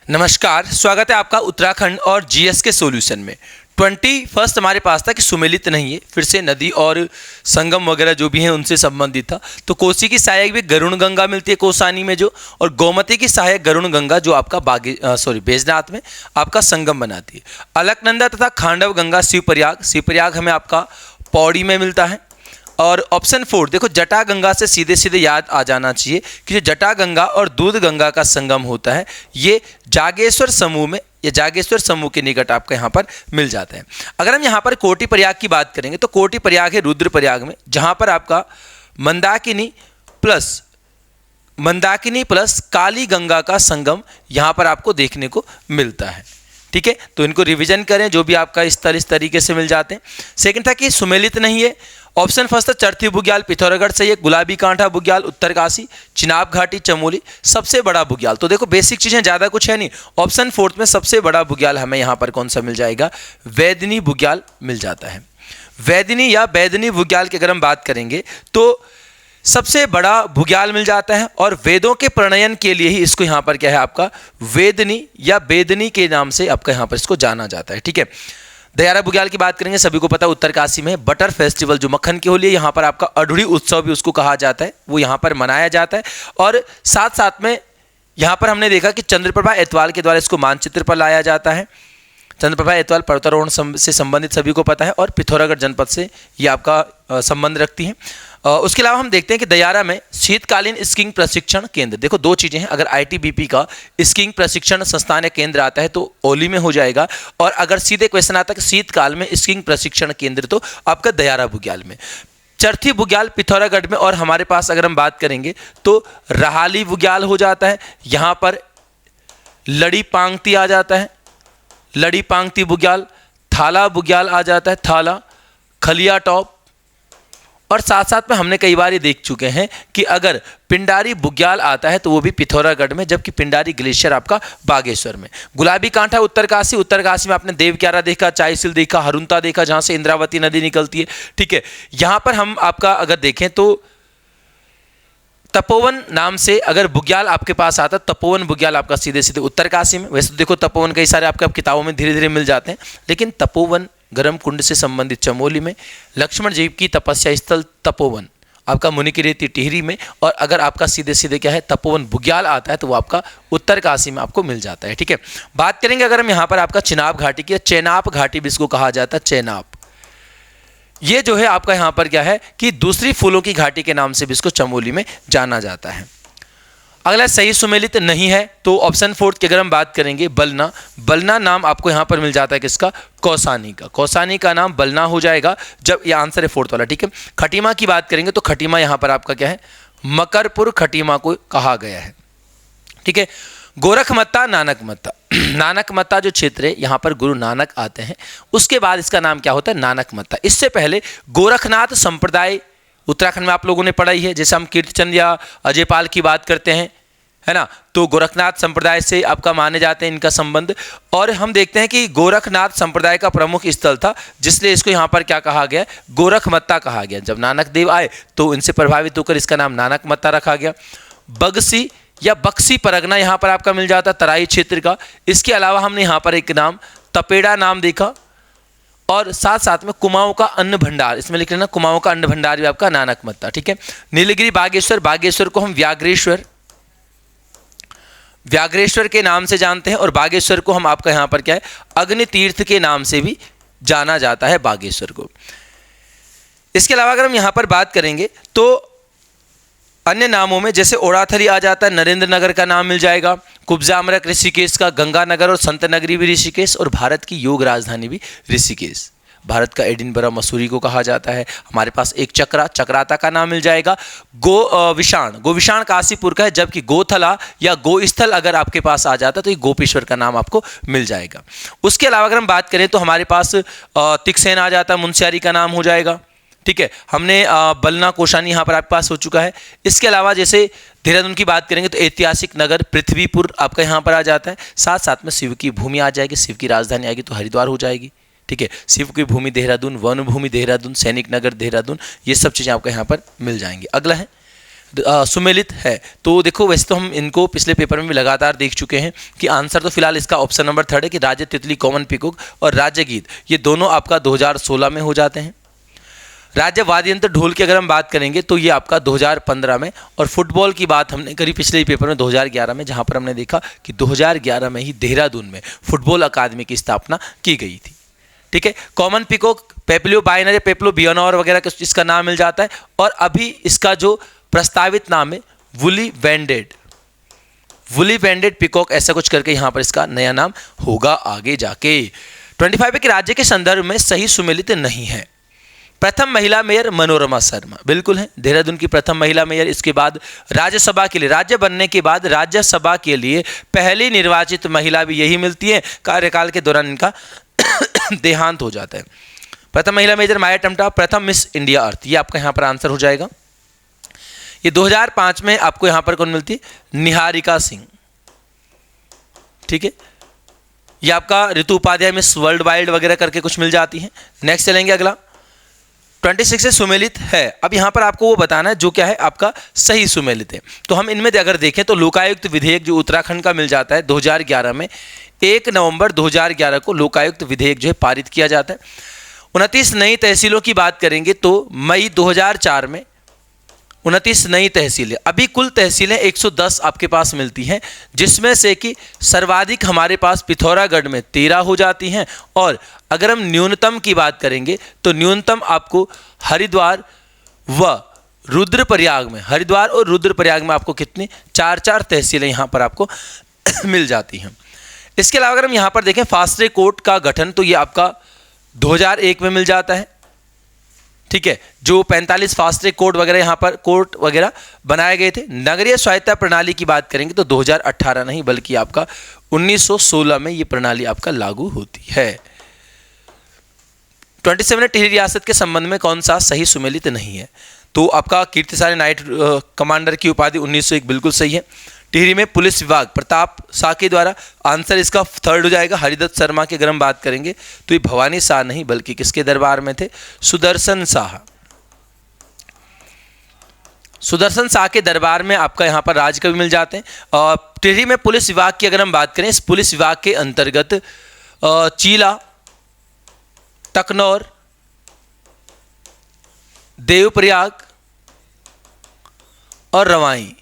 नमस्कार, स्वागत है आपका उत्तराखंड और जीएस के सॉल्यूशन में। 21 हमारे पास था कि सुमेलित नहीं है, फिर से नदी और संगम वगैरह जो भी हैं उनसे संबंधित था। तो कोसी की सहायक भी गरुण गंगा मिलती है कोसानी में जो, और गोमती की सहायक गरुण गंगा जो आपका बैजनाथ में आपका संगम बनाती है। अलकनंदा तथा खांडव गंगा शिवप्रयाग हमें आपका पौड़ी में मिलता है। और ऑप्शन 4 देखो, जटा गंगा से सीधे सीधे याद आ जाना चाहिए कि जो जटा गंगा और दूध गंगा का संगम होता है ये जागेश्वर समूह में या जागेश्वर समूह के निकट आपको यहाँ पर मिल जाता है। अगर हम यहाँ पर कोटि प्रयाग की बात करेंगे तो कोटि प्रयाग है रुद्रप्रयाग में, जहाँ पर आपका मंदाकिनी प्लस काली गंगा का संगम यहाँ पर आपको देखने को मिलता है। ठीक है, तो इनको रिवीजन करें जो भी आपका इस तरीके से मिल जाते हैं। सेकंड था कि सुमेलित नहीं है। ऑप्शन फर्स्ट था चरथी बुग्याल पिथौरागढ़ से, ये गुलाबी कांठा बुग्याल उत्तरकाशी, चिनाब घाटी चमोली, सबसे बड़ा बुग्याल। तो देखो बेसिक चीजें ज़्यादा कुछ है नहीं। ऑप्शन 4 में सबसे बड़ा बुग्याल हमें यहाँ पर कौन सा मिल जाएगा, वेदनी बुग्याल मिल जाता है। वेदनी या बैदनी बुग्याल की अगर हम बात करेंगे तो सबसे बड़ा बुग्याल मिल जाता है, और वेदों के प्रणयन के लिए ही इसको यहाँ पर क्या है आपका वेदनी या बेदनी के नाम से आपका यहाँ पर इसको जाना जाता है। ठीक है, दयारा बुग्याल की बात करेंगे, सभी को पता है उत्तरकाशी में बटर फेस्टिवल जो मक्खन की होली है, यहाँ पर आपका अढ़ुड़ी उत्सव भी उसको कहा जाता है, वो यहाँ पर मनाया जाता है। और साथ साथ में यहाँ पर हमने देखा कि चंद्रप्रभा एतवाल के द्वारा इसको मानचित्र पर लाया जाता है। चंद्रप्रभा एतवाल पर्वतारोहण से संबंधित सभी को पता है, और पिथौरागढ़ जनपद से ये आपका संबंध रखती है। उसके अलावा हम देखते हैं कि दयारा में शीतकालीन स्कीइंग प्रशिक्षण केंद्र, देखो दो चीज़ें हैं, अगर आईटीबीपी का स्कीइंग प्रशिक्षण संस्थान या केंद्र आता है तो ओली में हो जाएगा, और अगर सीधे क्वेश्चन आता है शीतकाल में स्कीइंग प्रशिक्षण केंद्र तो आपका दयारा बुग्याल में। चरथी बुग्याल पिथौरागढ़ में, और हमारे पास अगर हम बात करेंगे तो रहाली बुग्याल हो जाता है। यहाँ पर लड़ी पांगती आ जाता है, लड़ी पांगती बुग्याल, थाला बुग्याल आ जाता है, थाला खलिया टॉप। और साथ साथ में हमने कई बार ये देख चुके हैं कि अगर पिंडारी बुग्याल आता है तो वो भी पिथौरागढ़ में, जबकि पिंडारी ग्लेशियर आपका बागेश्वर में। गुलाबी कांठा उत्तरकाशी में आपने देवक्यारा देखा, चाईसिल देखा, हरुंता देखा जहाँ से इंद्रावती नदी निकलती है। ठीक है, यहाँ पर हम आपका अगर देखें तो तपोवन नाम से अगर बुग्याल आपके पास आता, तपोवन बुग्याल आपका सीधे सीधे उत्तरकाशी में। वैसे तो देखो तपोवन कई सारे आपके किताबों में धीरे धीरे मिल जाते हैं, लेकिन तपोवन गर्म कुंड से संबंधित चमोली में, लक्ष्मण जी की तपस्या स्थल तपोवन आपका मुनि की रेती टिहरी में, और अगर आपका सीधे सीधे क्या है तपोवन बुग्याल आता है तो वो आपका उत्तरकाशी में आपको मिल जाता है। ठीक है, बात करेंगे अगर हम यहाँ पर आपका चिनाब घाटी की, चेनाब घाटी भी इसको कहा जाता है, चेनाब। ये जो है आपका यहाँ पर क्या है कि दूसरी फूलों की घाटी के नाम से भी इसको चमोली में जाना जाता है। अगला सही सुमेलित नहीं है तो ऑप्शन 4 की अगर हम बात करेंगे बलना नाम आपको यहाँ पर मिल जाता है किसका, कौसानी का नाम बलना हो जाएगा, जब ये आंसर है 4th वाला। ठीक है, खटीमा की बात करेंगे तो खटीमा यहाँ पर आपका क्या है, मकरपुर खटीमा को कहा गया है। ठीक है, गोरखमत्ता नानकमत्ता जो क्षेत्र है यहाँ पर गुरु नानक आते हैं, उसके बाद इसका नाम क्या होता है, नानकमत्ता। इससे पहले गोरखनाथ संप्रदाय उत्तराखंड में आप लोगों ने पढ़ा ही है, जैसे हम कीर्तिचंद या अजयपाल की बात करते हैं, है ना, तो गोरखनाथ संप्रदाय से आपका माने जाते हैं इनका संबंध। और हम देखते हैं कि गोरखनाथ संप्रदाय का प्रमुख स्थल था, जिसलिए इसको यहाँ पर क्या कहा गया, गोरखमत्ता कहा गया। जब नानक देव आए तो इनसे प्रभावित होकर इसका नाम नानकमत्ता रखा गया। बगसी या बक्सी परगना यहाँ पर आपका मिल जाता तराई क्षेत्र का। इसके अलावा हमने यहाँ पर एक नाम तपेड़ा नाम देखा, और साथ साथ में कुमाऊं का अन्न भंडार, इसमें लिख लेना कुमाऊं का अन्न भंडार भी आपका नानकमत्ता। ठीक है, नीलगिरी बागेश्वर को हम व्याघ्रेश्वर के नाम से जानते हैं, और बागेश्वर को हम आपका यहाँ पर क्या है अग्नि तीर्थ के नाम से भी जाना जाता है बागेश्वर को। इसके अलावा अगर हम यहाँ पर बात करेंगे तो अन्य नामों में जैसे ओड़ाथली आ जाता है, नरेंद्र नगर का नाम मिल जाएगा, कुब्जामरक ऋषिकेश का, गंगानगर और संत नगरी भी ऋषिकेश, और भारत की योग राजधानी भी ऋषिकेश। भारत का एडिनबरा मसूरी को कहा जाता है। हमारे पास एक चक्राता का नाम मिल जाएगा। गोविशाण काशीपुर का है, जबकि गोथला या गोस्थल अगर आपके पास आ जाता तो ये गोपेश्वर का नाम आपको मिल जाएगा। उसके अलावा अगर हम बात करें तो हमारे पास तिकसेन आ जाता है, मुंशियारी का नाम हो जाएगा। ठीक है, हमने बलना कोशानी यहाँ पर आपके पास हो चुका है। इसके अलावा जैसे देहरादून की बात करेंगे तो ऐतिहासिक नगर पृथ्वीपुर आपका यहाँ पर आ जाता है। साथ साथ में शिव की भूमि आ जाएगी, शिव की राजधानी आएगी तो हरिद्वार हो जाएगी। ठीक है, शिव की भूमि देहरादून, वन भूमि देहरादून, सैनिक नगर देहरादून, ये सब चीज़ें आपको यहाँ पर मिल जाएंगी। अगला है सुमेलित है। तो देखो वैसे तो हम इनको पिछले पेपर में भी लगातार देख चुके हैं कि आंसर तो फिलहाल इसका ऑप्शन नंबर 3 है कि राज्य तितली, कॉमन पीकॉक और राज्य गीत ये दोनों आपका 2016 में हो जाते हैं। राज्य वाद्य यंत्र ढोल की अगर हम बात करेंगे तो ये आपका 2015 में, और फुटबॉल की बात हमने करी पिछले ही पेपर में 2011 में, जहाँ पर हमने देखा कि 2011 में ही देहरादून में फुटबॉल अकादमी की स्थापना की गई थी। ठीक है, कॉमन पीकॉक पेप्लियो बाइनर, पेप्लो बियोनोर वगैरह इसका नाम मिल जाता है, और अभी इसका जो प्रस्तावित नाम है वुली बैंडेड पीकॉक ऐसा कुछ करके यहाँ पर इसका नया नाम होगा आगे जाके। 25 है कि राज्य के संदर्भ में सही सुमेलित नहीं है। प्रथम महिला मेयर मनोरमा शर्मा, बिल्कुल है, देहरादून की प्रथम महिला मेयर। इसके बाद राज्यसभा के लिए, राज्य बनने के बाद राज्यसभा के लिए पहली निर्वाचित महिला भी यही मिलती है, कार्यकाल के दौरान इनका देहांत हो जाता है। प्रथम महिला मेजर माया टमटा, प्रथम मिस इंडिया अर्थ, ये आपका यहाँ पर आंसर हो जाएगा। ये 2005 में आपको यहाँ पर कौन मिलती है? निहारिका सिंह। ठीक है, ये आपका ऋतु उपाध्याय मिस वर्ल्ड वाइड वगैरह करके कुछ मिल जाती है। नेक्स्ट चलेंगे अगला, 26 से सुमेलित है। अब यहाँ पर आपको वो बताना है जो क्या है आपका सही सुमेलित है। तो हम इनमें अगर देखें तो लोकायुक्त विधेयक जो उत्तराखंड का मिल जाता है 2011 में, 1 नवंबर 2011 को लोकायुक्त विधेयक जो है पारित किया जाता है। 29 नई तहसीलों की बात करेंगे तो मई 2004 में 29 नई तहसीलें, अभी कुल तहसीलें 110 आपके पास मिलती हैं, जिसमें से कि सर्वाधिक हमारे पास पिथौरागढ़ में 13 हो जाती हैं, और अगर हम न्यूनतम की बात करेंगे तो न्यूनतम आपको हरिद्वार व रुद्रप्रयाग में, हरिद्वार और रुद्रप्रयाग में आपको कितनी 4 तहसीलें यहाँ पर आपको मिल जाती हैं। इसके अलावा अगर हम यहाँ पर देखें फास्ट ट्रैक कोर्ट का गठन, तो ये आपका 2001 में मिल जाता है। ठीक है, जो 45 फास्ट ट्रैक कोर्ट वगैरह यहाँ पर कोर्ट वगैरह बनाए गए थे। नगरीय स्वायत्ता प्रणाली की बात करेंगे तो 2018 नहीं बल्कि आपका 1916 में ये प्रणाली आपका लागू होती है। 27 टिहरी रियासत के संबंध में कौन सा सही सुमेलित नहीं है? तो आपका कीर्तिशाली नाइट कमांडर की उपाधि 1901 बिल्कुल सही है। टिहरी में पुलिस विभाग प्रताप शाह के द्वारा, आंसर इसका 3rd हो जाएगा। हरिदत्त शर्मा की अगर हम बात करेंगे तो ये भवानी शाह नहीं बल्कि किसके दरबार में थे? सुदर्शन शाह। सुदर्शन शाह के दरबार में आपका यहाँ पर राजकवि मिल जाते हैं। टिहरी में पुलिस विभाग की अगर हम बात करें, इस पुलिस विभाग के अंतर्गत चीला, तकनौर, देवप्रयाग और रवाई,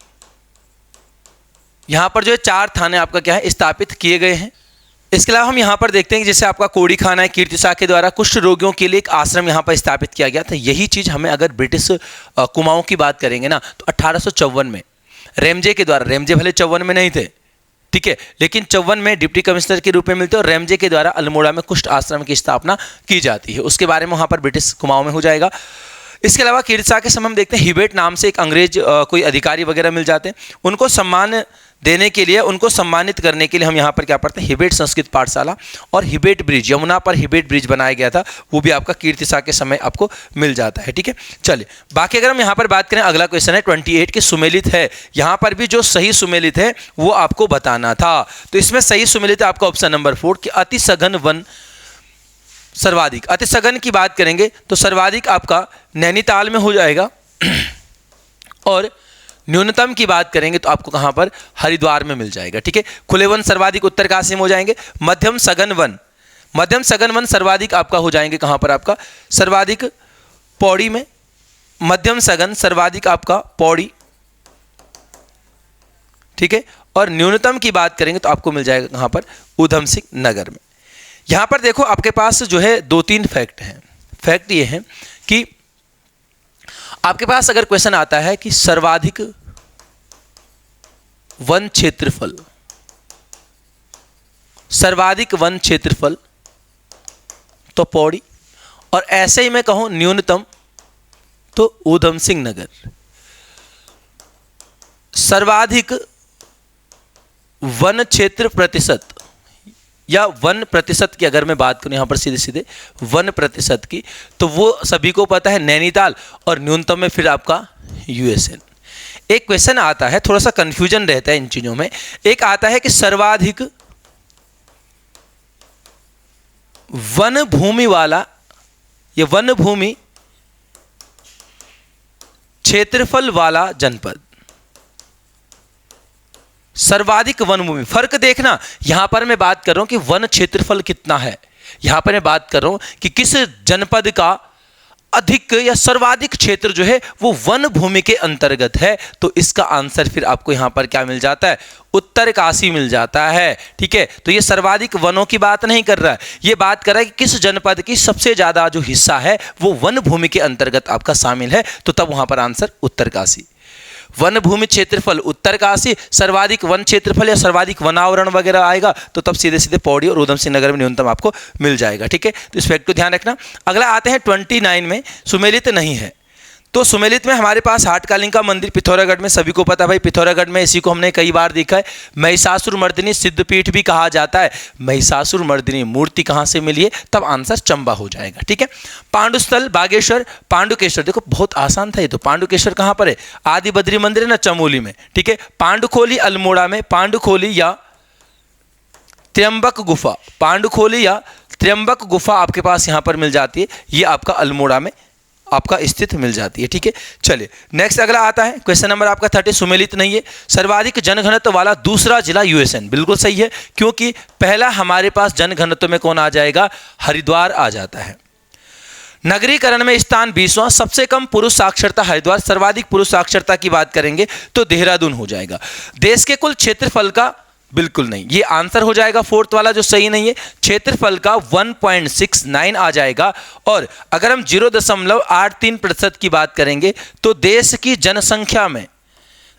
यहाँ पर जो है 4 थाने आपका क्या है स्थापित किए गए हैं। इसके अलावा हम यहाँ पर देखते हैं कि जैसे आपका कोड़ी खाना है कीर्ति शाह के द्वारा, कुष्ठ रोगियों के लिए एक आश्रम यहाँ पर स्थापित किया गया था। यही चीज़ हमें अगर ब्रिटिश कुमाऊं की बात करेंगे ना तो 1854 में रेमजे के द्वारा, रेमजे भले 54 में नहीं थे, ठीक है, लेकिन 54 में डिप्टी कमिश्नर के रूप में मिलते हैं, और रेमजे के द्वारा अल्मोड़ा में कुष्ठ आश्रम की स्थापना की जाती है। उसके बारे में वहाँ पर ब्रिटिश कुमाऊं में हो जाएगा। इसके अलावा कीर्ति शाह के समय हम देखते हैं हिबेट नाम से एक अंग्रेज कोई अधिकारी वगैरह मिल जाते हैं। उनको सम्मान देने के लिए, उनको सम्मानित करने के लिए हम यहाँ पर क्या पढ़ते हैं? हिबेट संस्कृत पाठशाला और हिबेट ब्रिज, यमुना पर हिबेट ब्रिज बनाया गया था, वो भी आपका कीर्ति शाह के समय आपको मिल जाता है। ठीक है, चलिए बाकी अगर हम यहाँ पर बात करें, अगला क्वेश्चन है 28 के सुमेलित है। यहाँ पर भी जो सही सुमेलित है वो आपको बताना था। तो इसमें सही सुमेलित है आपका ऑप्शन नंबर 4 कि अति सघन वन सर्वाधिक। अति सघन की बात करेंगे तो सर्वाधिक आपका नैनीताल में हो जाएगा, और न्यूनतम की बात करेंगे तो आपको कहां पर? हरिद्वार में मिल जाएगा। ठीक है, खुले वन सर्वाधिक उत्तरकाशी में हो जाएंगे। मध्यम सघन वन सर्वाधिक आपका हो जाएंगे कहां पर? आपका सर्वाधिक पौड़ी में। मध्यम सघन सर्वाधिक आपका पौड़ी। ठीक है, और न्यूनतम की बात करेंगे तो आपको मिल जाएगा कहां पर? ऊधम सिंह नगर में। यहां पर देखो आपके पास जो है 2-3 फैक्ट हैं। फैक्ट ये है कि आपके पास अगर क्वेश्चन आता है कि सर्वाधिक वन क्षेत्रफल, सर्वाधिक वन क्षेत्रफल तो पौड़ी, और ऐसे ही मैं कहूं न्यूनतम तो ऊधम सिंह नगर। सर्वाधिक वन क्षेत्र प्रतिशत या वन प्रतिशत की अगर मैं बात करूं यहां पर सीधे सीधे वन प्रतिशत की, तो वो सभी को पता है नैनीताल, और न्यूनतम में फिर आपका यूएसएन। एक क्वेश्चन आता है, थोड़ा सा कंफ्यूजन रहता है इन चीजों में। एक आता है कि सर्वाधिक वन भूमि वाला या वन भूमि क्षेत्रफल वाला जनपद, सर्वाधिक वन भूमि। फर्क देखना, यहां पर मैं बात कर रहा हूं कि वन क्षेत्रफल कितना है, यहां पर मैं बात कर रहा हूं कि किस जनपद का अधिक या सर्वाधिक क्षेत्र जो है वो वन भूमि के अंतर्गत है। तो इसका आंसर फिर आपको यहां पर क्या मिल जाता है, उत्तरकाशी मिल जाता है। ठीक है, तो ये सर्वाधिक वनों की बात नहीं कर रहा है, ये बात कर रहा है कि किस जनपद की सबसे ज्यादा जो हिस्सा है वो वन भूमि के अंतर्गत आपका शामिल है, तो तब वहां पर आंसर उत्तरकाशी। वन भूमि क्षेत्रफल उत्तरकाशी, सर्वाधिक वन क्षेत्रफल या सर्वाधिक वनावरण वगैरह आएगा तो तब सीधे सीधे पौड़ी और उधम सिंह नगर में न्यूनतम आपको मिल जाएगा। ठीक है, तो इस फैक्ट को ध्यान रखना। अगला आते हैं 29 में, सुमेलित नहीं है। तो सुमेलित में हमारे पास हाटकालिंग का मंदिर पिथौरागढ़ में, सभी को पता है भाई पिथौरागढ़ में, इसी को हमने कई बार देखा है। महिषासुर मर्दिनी सिद्धपीठ भी कहा जाता है। महिषासुर मर्दिनी मूर्ति कहाँ से मिली है, तब आंसर चंबा हो जाएगा। ठीक है, पांडुस्थल बागेश्वर, पांडुकेश्वर, देखो बहुत आसान था ये तो। पांडुकेश्वर कहाँ पर है, आदि बद्री मंदिर है ना, चमोली में। ठीक है, पांडुखोली अल्मोड़ा में, पांडुखोली या त्र्यंबक गुफा, पांडुखोली या त्र्यंबक गुफा आपके पास यहाँ पर मिल जाती है, ये आपका अल्मोड़ा में आपका स्थित मिल जाती है। ठीक है, चलिए नेक्स्ट अगला आता है क्वेश्चन नंबर आपका 30, सुमेलित नहीं है। सर्वाधिक जनघनत्व वाला दूसरा जिला यूएसएन, बिल्कुल सही है, क्योंकि पहला हमारे पास जनघनत्व में कौन आ जाएगा, हरिद्वार आ जाता है। नगरीकरण में स्थान 20वां, सबसे कम पुरुष साक्षरता हरिद्वार, सर्वाधिक पुरुष साक्षरता की बात करेंगे तो देहरादून हो जाएगा। देश के कुल क्षेत्रफल का, बिल्कुल नहीं, ये आंसर हो जाएगा फोर्थ वाला जो सही नहीं है, क्षेत्रफल का 1.69 आ जाएगा। और अगर हम 0.83% की बात करेंगे तो देश की जनसंख्या में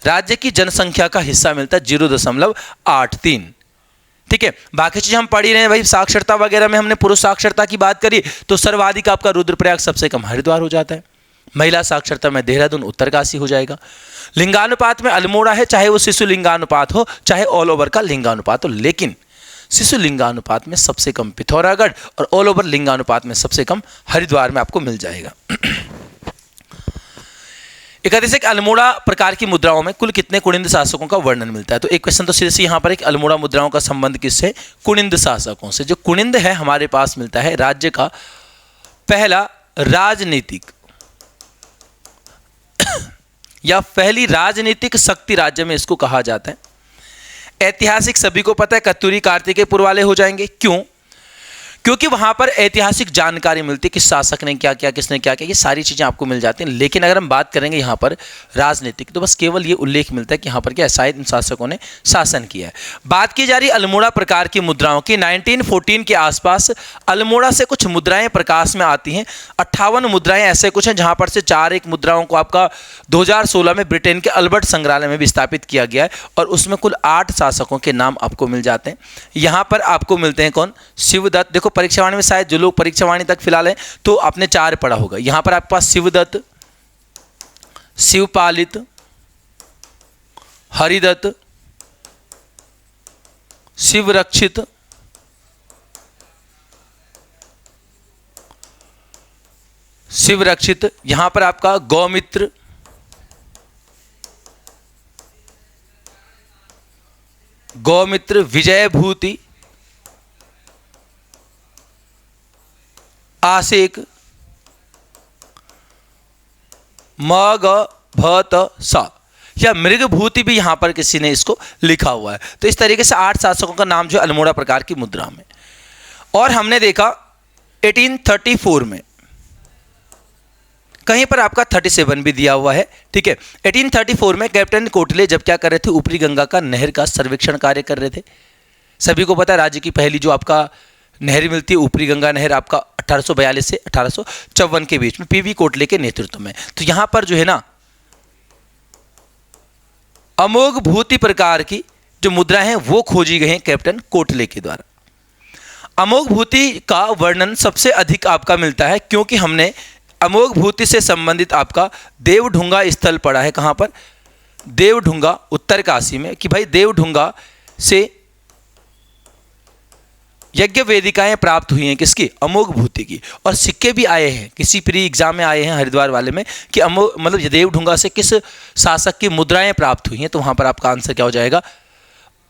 राज्य की जनसंख्या का हिस्सा मिलता है 0.83। ठीक है, बाकी चीज हम पढ़ ही रहे हैं भाई, साक्षरता वगैरह में हमने पुरुष साक्षरता की बात करी तो सर्वाधिक आपका रुद्रप्रयाग, सबसे कम हरिद्वार हो जाता है। महिला साक्षरता में देहरादून उत्तरकाशी हो जाएगा। लिंगानुपात में अल्मोड़ा है, चाहे वो शिशु लिंगानुपात हो चाहे ऑल ओवर का लिंगानुपात हो, लेकिन शिशु लिंगानुपात में सबसे कम पिथौरागढ़ और ऑल ओवर लिंगानुपात में सबसे कम हरिद्वार में आपको मिल जाएगा। 31 अल्मोड़ा प्रकार की मुद्राओं में कुल कितने कुनिंद शासकों का वर्णन मिलता है। तो एक क्वेश्चन तो सीधे से यहाँ पर एक अल्मोड़ा मुद्राओं का संबंध किससे, कुनिंद शासकों से। जो कुनिंद है हमारे पास मिलता है राज्य का पहला राजनीतिक या पहली राजनीतिक शक्ति राज्य में इसको कहा जाता है। ऐतिहासिक सभी को पता है, कत्यूरी कार्तिकेयपुर वाले हो जाएंगे। क्यों, क्योंकि वहां पर ऐतिहासिक जानकारी मिलती है कि शासक ने क्या किया, किसने क्या किया, ये सारी चीजें आपको मिल जाती हैं। लेकिन अगर हम बात करेंगे यहाँ पर राजनीतिक, तो बस केवल ये उल्लेख मिलता है कि यहाँ पर क्या शायद इन शासकों ने शासन किया है। बात की जा रही अल्मोड़ा प्रकार की मुद्राओं की, 1914 के आसपास अल्मोड़ा से कुछ मुद्राएं प्रकाश में आती हैं। 58 मुद्राएं ऐसे कुछ हैं जहां पर से 4 मुद्राओं को आपका 2016 में ब्रिटेन के अल्बर्ट संग्रहालय में भी स्थापित किया गया है, और उसमें कुल 8 शासकों के नाम आपको मिल जाते हैं। यहाँ पर आपको मिलते हैं कौन, शिवदत्त। देखो परीक्षावाणी में शायद जो लोग परीक्षावाणी तक फिलहाल है तो आपने 4 पढ़ा होगा। यहां पर आपके पास शिवदत्त, शिवपालित, हरिदत्त, शिवरक्षित, शिवरक्षित, यहां पर आपका गौमित्र, गौमित्र, विजयभूति, आसेक, मग भत सा, या मृगभूति भी यहां पर किसी ने इसको लिखा हुआ है। तो इस तरीके से 8 शासकों का नाम जो है अल्मोड़ा प्रकार की मुद्रा में। और हमने देखा 1834 में कहीं पर आपका 37 भी दिया हुआ है। ठीक है, 1834 में कैप्टन कोटले जब क्या कर रहे थे, ऊपरी गंगा का नहर का सर्वेक्षण कार्य कर रहे थे। सभी को पता है राज्य की पहली जो आपका नहर मिलती है ऊपरी गंगा नहर, आपका 1842 से 1854 के बीच में पीवी कोटले के नेतृत्व में। तो यहां पर जो है ना अमोघ भूति प्रकार की जो मुद्रा हैं वो खोजी गई हैं कैप्टन कोटले के द्वारा। अमोघ भूति का वर्णन सबसे अधिक आपका मिलता है क्योंकि हमने अमोघ भूति से संबंधित आपका देवढुंगा स्थल पढ़ा है। कहां पर, देवढुंगा उत्तरकाशी में, कि भाई देवढुंगा से यज्ञ वेदिकाएं प्राप्त हुई हैं किसकी, अमोघ भूति की। और सिक्के भी आए हैं, किसी प्री एग्जाम में आए हैं हरिद्वार वाले में कि मतलब देवढुंगा से किस शासक की मुद्राएं प्राप्त हुई हैं। तो वहां पर आपका आंसर क्या हो जाएगा,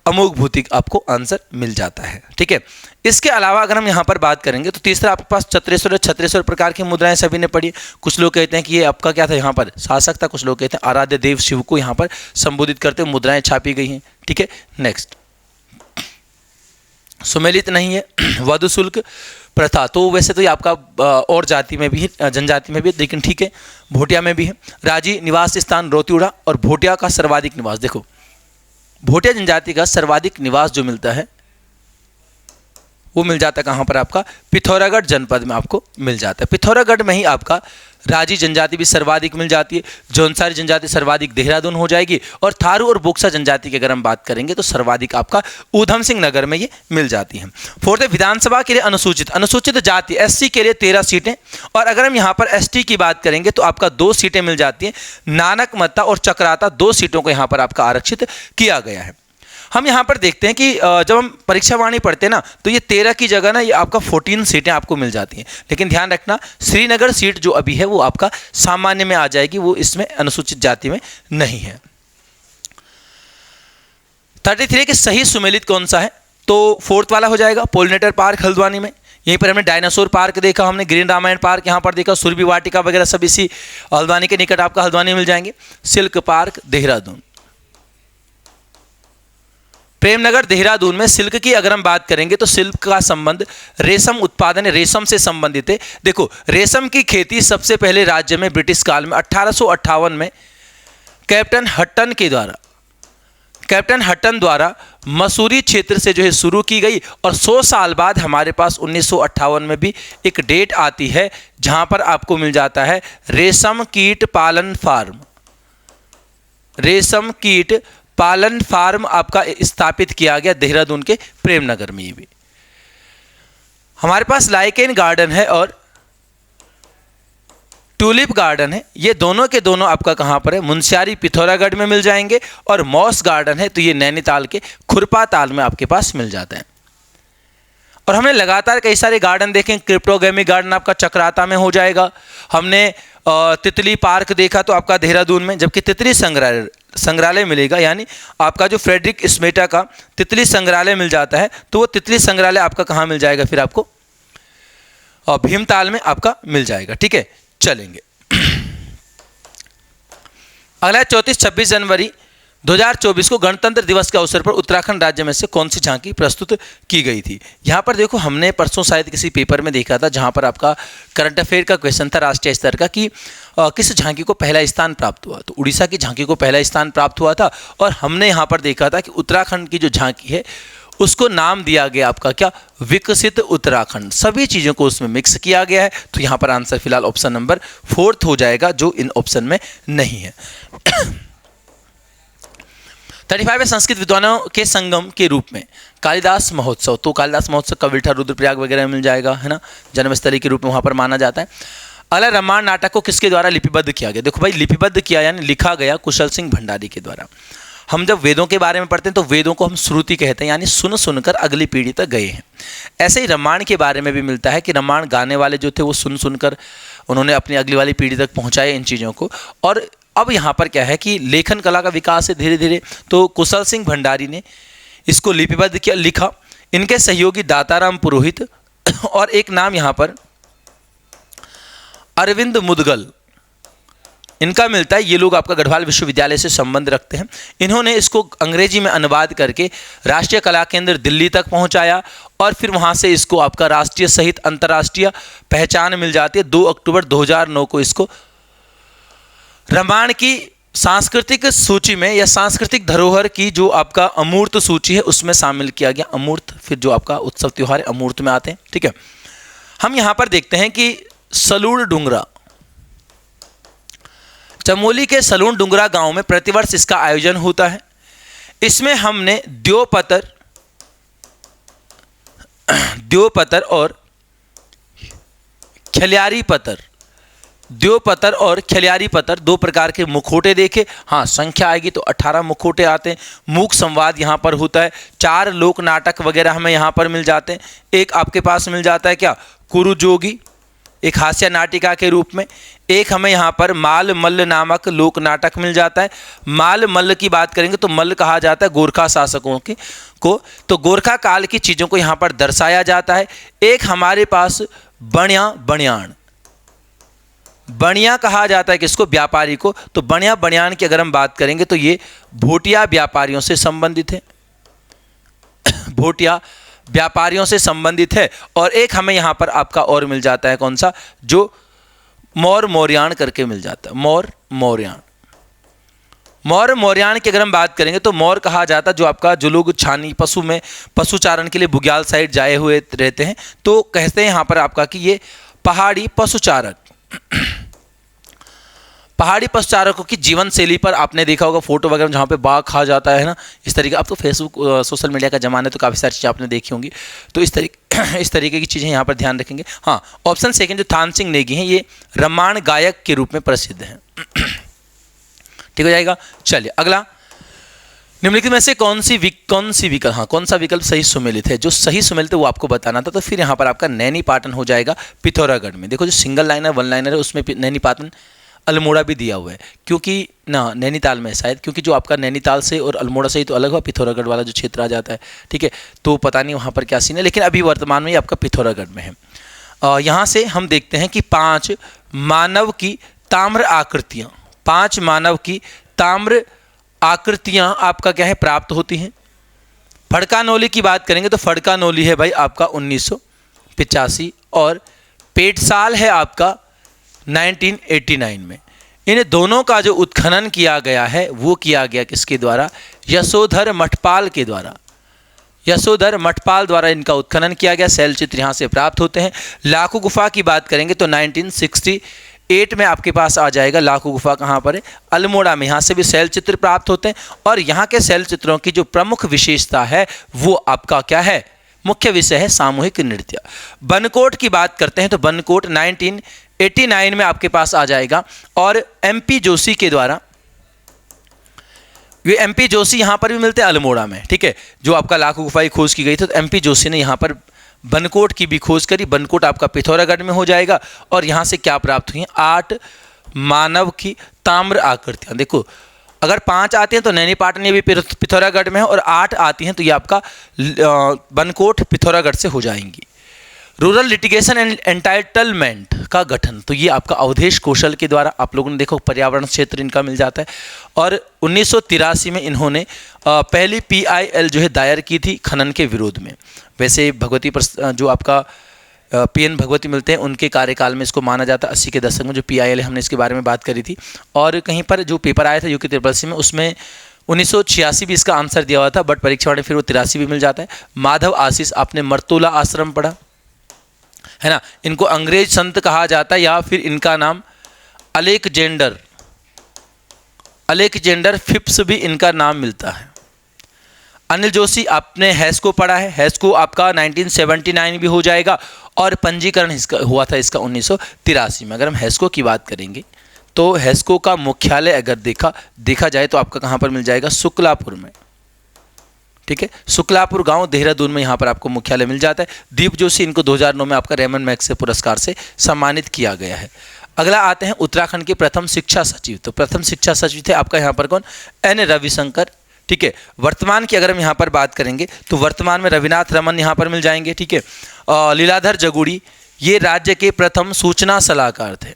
अमोघ भौतिक आपको आंसर मिल जाता है। ठीक है, इसके अलावा अगर हम यहाँ पर बात करेंगे तो तीसरा आपके पास छत्रेश्वर प्रकार की मुद्राएं सभी ने पढ़ी। कुछ लोग कहते हैं कि ये आपका क्या था, यहाँ पर शासक था, कुछ लोग कहते हैं आराध्य देव शिव को यहाँ पर संबोधित करते हुए मुद्राएं छापी गई हैं। ठीक है, नेक्स्ट सुमेलित नहीं है, वधु शुल्क प्रथा, तो वैसे तो ये आपका और जाति में भी है, जनजाति में भी है, लेकिन ठीक है, भोटिया में भी है। राजी निवास स्थान रोतिउड़ा और भोटिया का सर्वाधिक निवास, देखो भोटिया जनजाति का सर्वाधिक निवास जो मिलता है वो मिल जाता है कहाँ पर, आपका पिथौरागढ़ जनपद में आपको मिल जाता है। पिथौरागढ़ में ही आपका राजी जनजाति भी सर्वाधिक मिल जाती है, जौनसारी जनजाति सर्वाधिक देहरादून हो जाएगी, और थारू और बोक्सा जनजाति की अगर हम बात करेंगे तो सर्वाधिक आपका ऊधम सिंह नगर में ये मिल जाती है। फोर्थ है विधानसभा के लिए अनुसूचित जाति एससी के लिए 13 सीटें, और अगर हम यहाँ पर एसटी की बात करेंगे तो आपका 2 सीटें मिल जाती हैं। नानक मत्ता और चक्राता 2 सीटों को यहाँ पर आपका आरक्षित किया गया है। हम यहाँ पर देखते हैं कि जब हम परीक्षा वाणी पढ़ते हैं ना तो ये 13 की जगह ना ये आपका 14 सीटें आपको मिल जाती हैं, लेकिन ध्यान रखना श्रीनगर सीट जो अभी है वो आपका सामान्य में आ जाएगी, वो इसमें अनुसूचित जाति में नहीं है। 33 के सही सुमेलित कौन सा है, तो फोर्थ वाला हो जाएगा पोलिनेटर पार्क हल्द्वानी में। यहीं पर हमने डायनासोर पार्क देखा, हमने ग्रीन रामायण पार्क यहाँ पर देखा, सुरभि वाटिका वगैरह सब इसी हल्द्वानी के निकट आपका हल्द्वानी मिल जाएंगे। सिल्क पार्क देहरादून, प्रेमनगर देहरादून में सिल्क की अगर हम बात करेंगे तो सिल्क का संबंध रेशम उत्पादन, रेशम से संबंधित है। देखो रेशम की खेती सबसे पहले राज्य में ब्रिटिश काल में 1858 में कैप्टन हट्टन द्वारा मसूरी क्षेत्र से जो है शुरू की गई, और 100 साल बाद हमारे पास 1958 में भी एक डेट आती है जहां पर आपको मिल जाता है रेशम कीट पालन फार्म। रेशम कीट पालन फार्म आपका स्थापित किया गया देहरादून के प्रेमनगर में। ये भी हमारे पास लाइकेन गार्डन है और ट्यूलिप गार्डन है, ये दोनों के दोनों आपका कहां पर है, मुंशियारी पिथौरागढ़ में मिल जाएंगे। और मॉस गार्डन है तो ये नैनीताल के खुरपाताल में आपके पास मिल जाते हैं। और हमने लगातार कई सारे गार्डन देखे, क्रिप्टोगेमी गार्डन आपका चक्राता में हो जाएगा, हमने तितली पार्क देखा तो आपका देहरादून में, जबकि तितली संग्रहालय मिलेगा, यानी आपका जो फ्रेडरिक स्मेटा का तितली संग्रहालय मिल जाता है तो वो तितली संग्रहालय आपका कहाँ मिल जाएगा, फिर आपको भीमताल में आपका मिल जाएगा। ठीक है, चलेंगे अगला 34-26 जनवरी 2024 को गणतंत्र दिवस के अवसर पर उत्तराखंड राज्य में से कौन सी झांकी प्रस्तुत की गई थी। यहाँ पर देखो हमने परसों शायद किसी पेपर में देखा था जहाँ पर आपका करंट अफेयर का क्वेश्चन था राष्ट्रीय स्तर का कि किस झांकी को पहला स्थान प्राप्त हुआ, तो उड़ीसा की झांकी को पहला स्थान प्राप्त हुआ था। और हमने यहाँ पर देखा था कि उत्तराखंड की जो झांकी है उसको नाम दिया गया आपका क्या, विकसित उत्तराखंड। सभी चीज़ों को उसमें मिक्स किया गया है, तो यहाँ पर आंसर फिलहाल ऑप्शन नंबर 4 हो जाएगा जो इन ऑप्शन में नहीं है। 35 है संस्कृत विद्वानों के संगम के रूप में कालिदास महोत्सव, तो कालिदास महोत्सव कविठा रुद्रप्रयाग वगैरह मिल जाएगा, है ना, जन्मस्थली के रूप में वहाँ पर माना जाता है। अगला रामायण नाटक को किसके द्वारा लिपिबद्ध किया गया, देखो भाई लिपिबद्ध किया यानी लिखा गया कुशल सिंह भंडारी के द्वारा। हम जब वेदों के बारे में पढ़ते हैं तो वेदों को हम श्रुति कहते हैं, यानी सुन सुनकर अगली पीढ़ी तक गए हैं। ऐसे ही रामायण के बारे में भी मिलता है कि रामायण गाने वाले जो थे वो सुन सुनकर उन्होंने अपनी अगली वाली पीढ़ी तक पहुँचाए इन चीज़ों को। और अब यहाँ पर क्या है कि लेखन कला का विकास है धीरे धीरे, तो कुशल सिंह भंडारी ने इसको लिपिबद्ध किया, लिखा। इनके सहयोगी दाताराम पुरोहित और एक नाम यहाँ पर अरविंद मुदगल इनका मिलता है। ये लोग आपका गढ़वाल विश्वविद्यालय से संबंध रखते हैं। इन्होंने इसको अंग्रेजी में अनुवाद करके राष्ट्रीय कला केंद्र दिल्ली तक पहुंचाया और फिर वहां से इसको आपका राष्ट्रीय सहित अंतर्राष्ट्रीय पहचान मिल जाती है। 2 अक्टूबर 2009 को इसको रामायण की सांस्कृतिक सूची में या सांस्कृतिक धरोहर की जो आपका अमूर्त सूची है उसमें शामिल किया गया। अमूर्त फिर जो आपका उत्सव त्योहार है अमूर्त में आते हैं। ठीक है, हम यहाँ पर देखते हैं कि सलूण डुंगरा, चमोली के सलूण डुंगरा गांव में प्रतिवर्ष इसका आयोजन होता है। इसमें हमने द्योपतर और खलियारी पतर 2 प्रकार के मुखौटे देखे। हाँ, संख्या आएगी तो 18 मुखौटे आते हैं। मूक संवाद यहाँ पर होता है। 4 लोक नाटक वगैरह हमें यहाँ पर मिल जाते हैं। एक आपके पास मिल जाता है क्या, कुरु जोगी, एक हास्य नाटिका के रूप में। एक हमें यहाँ पर माल मल्ल नामक लोक नाटक मिल जाता है। माल मल्ल की बात करेंगे तो मल्ल कहा जाता है गोरखा शासकों के को, तो गोरखा काल की चीज़ों को यहाँ पर दर्शाया जाता है। एक हमारे पास बणिया बणियान, बणिया कहा जाता है किसको, व्यापारी को। तो बणिया बणियान की अगर हम बात करेंगे तो ये भोटिया व्यापारियों से संबंधित है, भोटिया व्यापारियों से संबंधित है। और एक हमें यहाँ पर आपका और मिल जाता है कौन सा, जो मौर मौर्यान करके मिल जाता है, मौर मौर्यान। मौर मौर्यान की अगर हम बात करेंगे तो मौर कहा जाता है जो आपका, जो लोग छानी पशु में पशुचारण के लिए बुग्याल साइड जाए हुए रहते हैं, तो कहते हैं यहाँ पर आपका कि ये पहाड़ी पशुचारक, पहाड़ी पशुचारकों की जीवन शैली पर आपने देखा होगा फोटो वगैरह जहाँ पे बाघ खा जाता है ना, इस तरीके। अब तो फेसबुक सोशल मीडिया का जमाना है तो काफ़ी सारी चीज़ें आपने देखी होंगी, तो इस तरीके की चीज़ें यहाँ पर ध्यान रखेंगे। हाँ, ऑप्शन सेकंड जो थान सिंह नेगी हैं ये रामायण गायक के रूप में प्रसिद्ध हैं। ठीक हो जाएगा। चलिए अगला, निम्नलिखित में से कौन सा विकल्प सही सुमेलित है। जो सही सुमेलित है वो आपको बताना था। तो फिर यहाँ पर आपका नैनी पाटन हो जाएगा पिथौरागढ़ में। देखो जो सिंगल लाइनर वन लाइनर है उसमें नैनी पाटन अल्मोड़ा भी दिया हुआ है, क्योंकि ना नैनीताल में शायद, क्योंकि जो आपका नैनीताल से और अल्मोड़ा से ही तो अलग हुआ, पिथौरागढ़ वाला जो क्षेत्र आ जाता है। ठीक है, तो पता नहीं वहाँ पर क्या सीन है, लेकिन अभी वर्तमान में ये आपका पिथौरागढ़ में है। यहाँ से हम देखते हैं कि 5 मानव की ताम्र आकृतियाँ, 5 मानव की ताम्र आकृतियाँ आपका क्या है प्राप्त होती हैं। फड़कानोली की बात करेंगे तो फड़कानोली है भाई आपका 1985 और पेटसाल है आपका 1989 में। इन दोनों का जो उत्खनन किया गया है वो किया गया किसके द्वारा, यशोधर मठपाल के द्वारा। यशोधर मठपाल द्वारा इनका उत्खनन किया गया, शैल चित्र यहाँ से प्राप्त होते हैं। लाखू गुफा की बात करेंगे तो 1968 में आपके पास आ जाएगा। लाखू गुफा कहाँ पर है, अल्मोड़ा में। यहाँ से भी शैल चित्र प्राप्त होते हैं और यहाँ के शैल चित्रों की जो प्रमुख विशेषता है वो आपका क्या है, मुख्य विषय है सामूहिक नृत्य। बनकोट की बात करते हैं तो बनकोट 1989 में आपके पास आ जाएगा और एमपी जोशी के द्वारा, ये एमपी जोशी यहाँ पर भी मिलते हैं अल्मोड़ा में। ठीक है, जो आपका लाखू गुफा की खोज की गई थी तो एमपी जोशी ने यहाँ पर बनकोट की भी खोज करी। बनकोट आपका पिथौरागढ़ में हो जाएगा और यहाँ से क्या प्राप्त हुई हैं, 8 मानव की ताम्र आकृतियाँ। देखो अगर 5 आते हैं तो नैनी पाटन ये भी पिथौरागढ़ में है और 8 आती हैं तो ये आपका बनकोट पिथौरागढ़ से हो जाएंगी। रूरल लिटिगेशन एंड एंटाइटलमेंट का गठन, तो ये आपका अवधेश कौशल के द्वारा, आप लोगों ने देखो पर्यावरण क्षेत्र इनका मिल जाता है। और 1983 में इन्होंने पहली PIL जो है दायर की थी खनन के विरोध में। वैसे भगवती जो आपका PN भगवती मिलते हैं उनके कार्यकाल में इसको माना जाता है। 80 के दशक में जो PIL है हमने इसके बारे में बात करी थी। और कहीं पर जो पेपर आया था UP 83 में उसमें 1986 भी इसका आंसर दिया हुआ था, बट परीक्षा में फिर वो 83 भी मिल जाता है। माधव आशीष, आपने मर्तोला आश्रम पढ़ा है ना, इनको अंग्रेज संत कहा जाता है या फिर इनका नाम अलेक्जेंडर फिप्स भी इनका नाम मिलता है। अनिल जोशी, आपने हैस्को पढ़ा है, हैस्को आपका 1979 भी हो जाएगा और पंजीकरण इसका हुआ था इसका 1983 में। अगर हम हैस्को की बात करेंगे तो हैस्को का मुख्यालय अगर देखा जाए तो आपका कहाँ पर मिल जाएगा, शुक्लापुर में। ठीक है, शुक्लापुर गांव देहरादून में यहाँ पर आपको मुख्यालय मिल जाता है। दीप जोशी, इनको 2009 में आपका रेमन मैग्सेसे पुरस्कार से सम्मानित किया गया है। अगला आते हैं उत्तराखंड के प्रथम शिक्षा सचिव। तो प्रथम शिक्षा सचिव थे आपका यहाँ पर कौन, N रविशंकर। ठीक है, वर्तमान की अगर हम यहाँ पर बात करेंगे तो वर्तमान में रविनाथ रमन यहाँ पर मिल जाएंगे। ठीक है, लीलाधर जगुड़ी ये राज्य के प्रथम सूचना सलाहकार थे,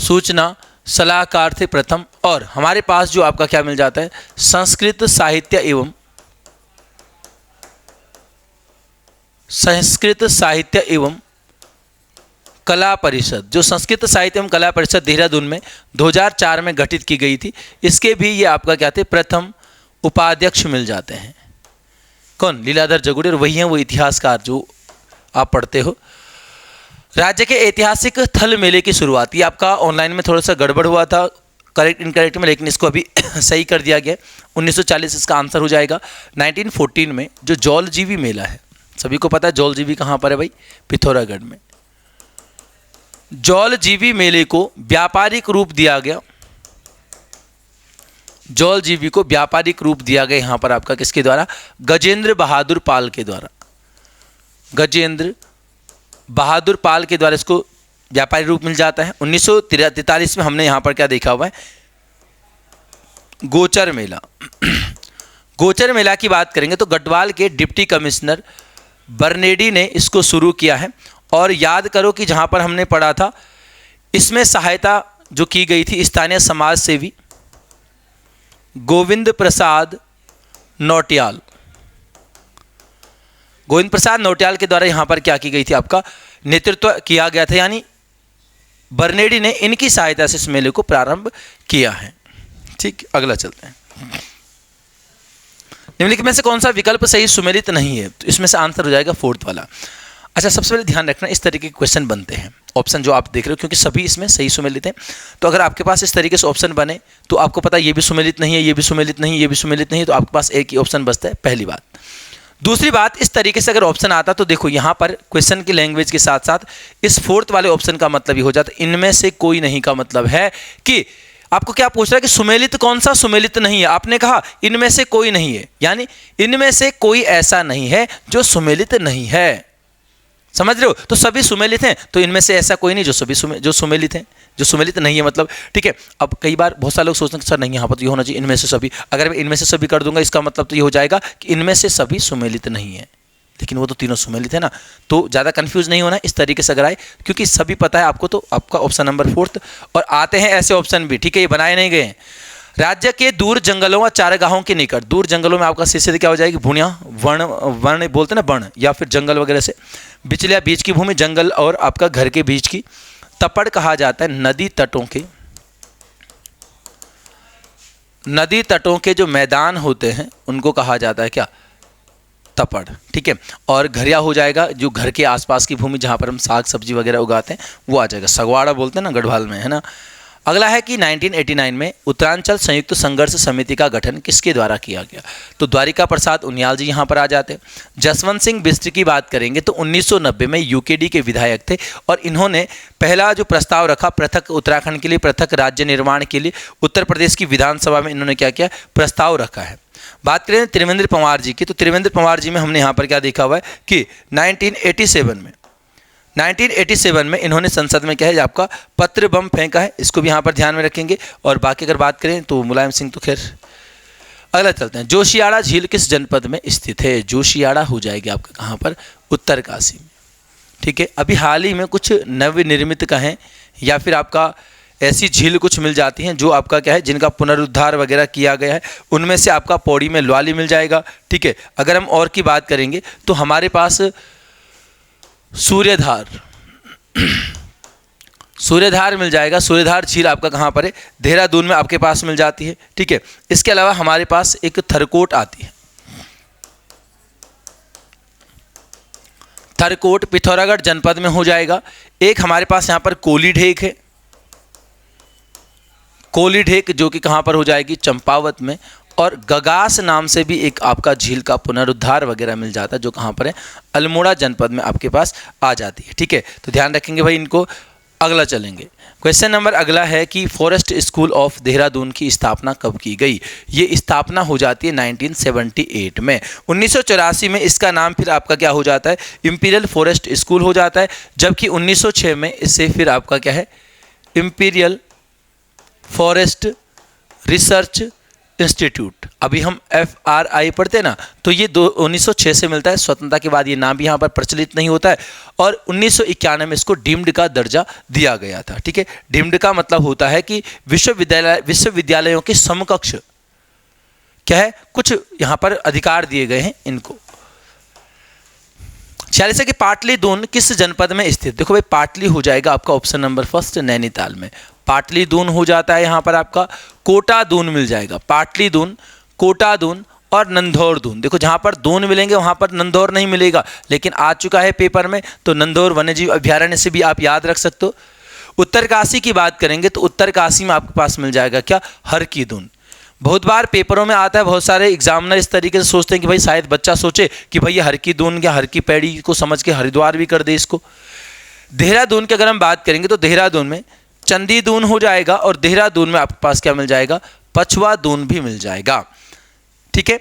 सूचना सलाहकार थे प्रथम। और हमारे पास जो आपका क्या मिल जाता है, संस्कृत साहित्य एवं कला परिषद, जो संस्कृत साहित्य एवं कला परिषद देहरादून में 2004 में गठित की गई थी, इसके भी ये आपका क्या थे, प्रथम उपाध्यक्ष मिल जाते हैं। कौन, लीलाधर जगुड़ी। और वही हैं वो इतिहासकार जो आप पढ़ते हो। राज्य के ऐतिहासिक थल मेले की शुरुआत, ये आपका ऑनलाइन में थोड़ा सा गड़बड़ हुआ था करेक्ट इनकरेक्ट में, लेकिन इसको अभी सही कर दिया गया। 1940 इसका आंसर हो जाएगा। 1914 में जो जौलजीबी मेला है, सभी को पता है जौलजीबी कहाँ पर है भाई, पिथौरागढ़ में। जौलजीबी मेले को व्यापारिक रूप दिया गया, जौलजीबी को व्यापारिक रूप दिया गया यहाँ पर आपका किसके द्वारा, गजेंद्र बहादुर पाल के द्वारा। गजेंद्र बहादुर पाल के द्वारा इसको व्यापारी रूप मिल जाता है। 1943 में हमने यहाँ पर क्या देखा हुआ है, गोचर मेला। गोचर मेला की बात करेंगे तो गढ़वाल के डिप्टी कमिश्नर बर्नेडी ने इसको शुरू किया है। और याद करो कि जहाँ पर हमने पढ़ा था, इसमें सहायता जो की गई थी स्थानीय समाज सेवी गोविंद प्रसाद नौटियाल। गोविंद प्रसाद नौटियाल के द्वारा यहाँ पर क्या की गई थी, आपका नेतृत्व किया गया था, यानी बर्नेडी ने इनकी सहायता से इस मेले को प्रारंभ किया है। ठीक, अगला चलते हैं। निम्नलिखित में से कौन सा विकल्प सही सुमेलित नहीं है, तो इसमें से आंसर हो जाएगा फोर्थ वाला। अच्छा, सबसे पहले ध्यान रखना, इस तरीके के क्वेश्चन बनते हैं, ऑप्शन जो आप देख रहे हो, क्योंकि सभी इसमें सही सुमेलित हैं। तो अगर आपके पास इस तरीके से ऑप्शन बने तो आपको पता ये भी सुमेलित नहीं है, ये भी सुमेलित नहीं, ये भी सुमेलित नहीं है, तो आपके पास एक ही ऑप्शन बचता है, पहली बात। दूसरी बात, इस तरीके से अगर ऑप्शन आता तो देखो यहाँ पर क्वेश्चन की लैंग्वेज के साथ साथ इस फोर्थ वाले ऑप्शन का मतलब ये हो जाता है इनमें से कोई नहीं का मतलब है कि आपको क्या पूछ रहा है कि सुमेलित कौन सा, सुमेलित नहीं है। आपने कहा इनमें से कोई नहीं है, यानी इनमें से कोई ऐसा नहीं है जो सुमेलित नहीं है। समझ रहे हो? तो सभी सुमेलित हैं, तो इनमें से ऐसा कोई नहीं जो सभी जो सुमेलित हैं, जो सुमेलित नहीं है मतलब। ठीक है, अब कई बार बहुत सारे लोग सोचते हैं कि सर नहीं, यहाँ पर तो ये होना चाहिए इनमें से सभी। अगर मैं इनमें से सभी कर दूंगा इसका मतलब तो ये हो जाएगा कि इनमें से सभी सुमेलित नहीं है, लेकिन वो तो तीनों सुमेलित है ना। तो ज़्यादा कंफ्यूज नहीं होना, इस तरीके से अगर आए, क्योंकि सभी पता है आपको, तो आपका ऑप्शन नंबर फोर्थ। और आते हैं ऐसे ऑप्शन भी, ठीक है, ये बनाए नहीं गए हैं। राज्य के दूर जंगलों व चारागाहों के निकट, दूर जंगलों में आपका शीर्षक क्या हो जाएगी, भूनिया, वर्ण बोलते हैं ना, वर्ण या फिर जंगल वगैरह से, बिचलिया बीच की भूमि, जंगल और आपका घर के बीच की। तपड़ कहा जाता है नदी तटों के जो मैदान होते हैं उनको कहा जाता है क्या, तपड़। ठीक है, और घरिया हो जाएगा जो घर के आसपास की भूमि जहाँ पर हम साग सब्जी वगैरह उगाते हैं वो आ जाएगा, सगवाड़ा बोलते हैं ना गढ़वाल में, है ना। अगला है कि 1989 में उत्तरांचल संयुक्त संघर्ष समिति का गठन किसके द्वारा किया गया, तो द्वारिका प्रसाद उनियाल जी यहाँ पर आ जाते हैं। जसवंत सिंह बिष्ट की बात करेंगे तो 1990 में यूकेडी के विधायक थे और इन्होंने पहला जो प्रस्ताव रखा पृथक उत्तराखंड के लिए, पृथक राज्य निर्माण के लिए, उत्तर प्रदेश की विधानसभा में इन्होंने क्या किया, प्रस्ताव रखा है। बात करें त्रिवेंद्र पंवार जी की, तो त्रिवेंद्र पंवार जी में हमने यहाँ पर क्या देखा हुआ है कि 1987 में इन्होंने संसद में क्या है आपका पत्र बम फेंका है, इसको भी यहाँ पर ध्यान में रखेंगे। और बाकी अगर बात करें तो मुलायम सिंह तो खैर। अगला चलते हैं, जोशियाड़ा झील किस जनपद में स्थित है, जोशियाड़ा हो जाएगी आपका कहाँ पर, उत्तरकाशी में। ठीक है, अभी हाल ही में कुछ नवनिर्मित कहें या फिर आपका ऐसी झील कुछ मिल जाती हैं जो आपका क्या है, जिनका पुनरुद्धार वगैरह किया गया है, उनमें से आपका पौड़ी में ल्वाली मिल जाएगा। ठीक है, अगर हम और की बात करेंगे तो हमारे पास सूर्यधार मिल जाएगा। सूर्यधार झील आपका कहाँ पर है, देहरादून में आपके पास मिल जाती है। ठीक है, इसके अलावा हमारे पास एक थरकोट आती है, थरकोट पिथौरागढ़ जनपद में हो जाएगा। एक हमारे पास यहाँ पर कोली ढेक है, कोली ढेक जो कि कहाँ पर हो जाएगी, चंपावत में। और गगास नाम से भी एक आपका झील का पुनरुद्धार वगैरह मिल जाता है जो कहाँ पर है, अल्मोड़ा जनपद में आपके पास आ जाती है। ठीक है, तो ध्यान रखेंगे भाई इनको। अगला चलेंगे, क्वेश्चन नंबर अगला है कि फॉरेस्ट स्कूल ऑफ देहरादून की स्थापना कब की गई, ये स्थापना हो जाती है 1978 में। 1984 में इसका नाम फिर आपका क्या हो जाता है, इंपीरियल फॉरेस्ट स्कूल हो जाता है, जबकि 1906 में इससे फिर आपका क्या है, इंपीरियल फॉरेस्ट रिसर्च इंस्टीट्यूट। अभी हम FRI पढ़ते हैं ना, तो ये 1906 से मिलता है, स्वतंत्रता के बाद ये नाम भी यहाँ पर प्रचलित नहीं होता है। और 1991 में इसको डीम्ड का दर्जा दिया गया था। ठीक है, डीम्ड का मतलब होता है कि विश्वविद्यालयों के समकक्ष क्या है, कुछ यहाँ पर अधिकार दिए गए हैं इनको। 46 है कि पाटलीदून किस जनपद में स्थित, देखो भाई पाटली हो जाएगा आपका ऑप्शन नंबर फर्स्ट, नैनीताल में। पाटलीदून हो जाता है यहाँ पर आपका, कोटादून मिल जाएगा, पाटलीदून, कोटादून और नंदौर दून। देखो जहाँ पर दून मिलेंगे वहाँ पर नंदौर नहीं मिलेगा, लेकिन आ चुका है पेपर में, तो नंदौर वन्यजीव अभ्यारण्य से भी आप याद रख सकते हो। उत्तरकाशी की बात करेंगे तो उत्तरकाशी में आपके पास मिल जाएगा क्या, हरकीदून। बहुत बार पेपरों में आता है, बहुत सारे एग्जामिनर इस तरीके से सोचते हैं कि भाई शायद बच्चा सोचे कि भाई ये हरकीदून या हर की पैड़ी को समझ के हरिद्वार भी कर दे इसको। देहरादून की अगर हम बात करेंगे तो देहरादून में चंदीदून हो जाएगा, और देहरादून में आपके पास क्या मिल जाएगा, पछवा दून भी मिल जाएगा। ठीक है,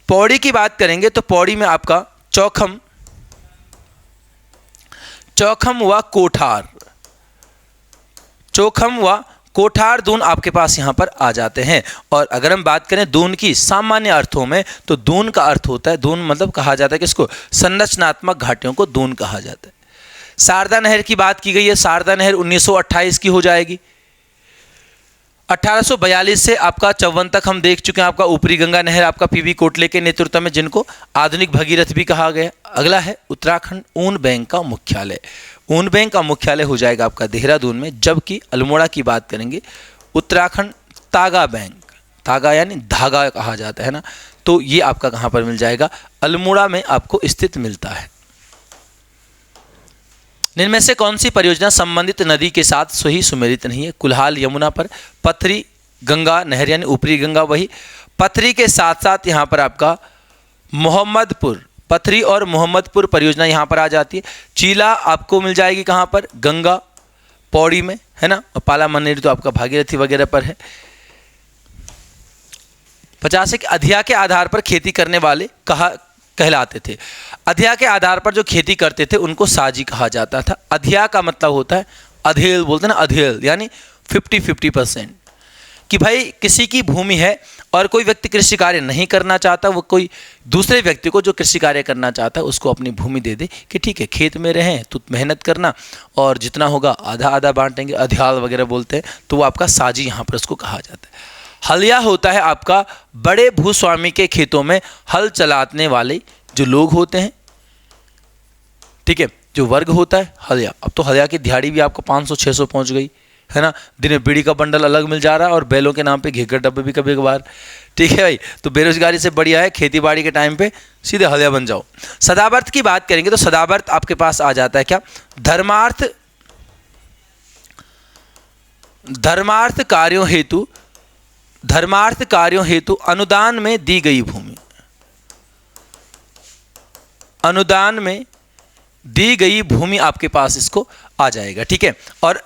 पौड़ी की बात करेंगे तो पौड़ी में आपका चौखम व कोठार, चोखम व कोठार दून आपके पास यहाँ पर आ जाते हैं। और अगर हम बात करें दून की सामान्य अर्थों में, तो दून का अर्थ होता है, दून मतलब कहा जाता है किसको, संरचनात्मक घाटियों को दून कहा जाता है। शारदा नहर की बात की गई है, शारदा नहर 1928 की हो जाएगी। 1842 से आपका 54 तक हम देख चुके हैं आपका ऊपरी गंगा नहर आपका पीवी कोटले के नेतृत्व में, जिनको आधुनिक भगीरथ भी कहा गया। अगला है उत्तराखंड ऊन बैंक का मुख्यालय। ऊन बैंक का मुख्यालय हो जाएगा आपका देहरादून में, जबकि अल्मोड़ा की बात करेंगे उत्तराखंड तागा बैंक, तागा यानी धागा कहा जाता है ना, तो ये आपका कहाँ पर मिल जाएगा, अल्मोड़ा में आपको स्थित मिलता है। इनमें से कौन सी परियोजना संबंधित नदी के साथ सही सुमेलित नहीं है? कुल्हाल यमुना पर, पथरी गंगा नहर यानी ऊपरी गंगा, वही पथरी के साथ साथ यहाँ पर आपका मोहम्मदपुर, पथरी और मोहम्मदपुर परियोजना यहाँ पर आ जाती है। चीला आपको मिल जाएगी कहाँ पर, गंगा पौड़ी में है ना, और पाला मनेरी तो आपका भागीरथी वगैरह पर है। 50 के अधिया के आधार पर खेती करने वाले कहलाते थे। अधिया के आधार पर जो खेती करते थे उनको साजी कहा जाता था। अधिया का मतलब होता है अधेल, बोलते हैं ना अधेल, यानी 50-50%, कि भाई किसी की भूमि है और कोई व्यक्ति कृषि कार्य नहीं करना चाहता, वो कोई दूसरे व्यक्ति को जो कृषि कार्य करना चाहता है उसको अपनी भूमि दे दे कि ठीक है खेत में रहें तो मेहनत करना और जितना होगा आधा आधा बांटेंगे, अधियाल वगैरह बोलते हैं, तो वो आपका साजी यहाँ पर उसको कहा जाता है। हलिया होता है आपका बड़े भूस्वामी के खेतों में हल चलाने वाले जो लोग होते हैं, ठीक है, जो वर्ग होता है हलिया। अब तो हलिया की दिहाड़ी भी आपको 500-600 पहुंच गई है ना, दिन में बीड़ी का बंडल अलग मिल जा रहा है और बैलों के नाम पे घेकर डब्बे भी कभी कभार, ठीक है भाई। तो बेरोजगारी से बढ़िया है खेती बाड़ी के टाइम पे सीधे हलिया बन जाओ। सदावर्त की बात करेंगे तो सदावर्त आपके पास आ जाता है क्या, धर्मार्थ कार्यों हेतु अनुदान में दी गई भूमि, अनुदान में दी गई भूमि आपके पास इसको आ जाएगा, ठीक है। और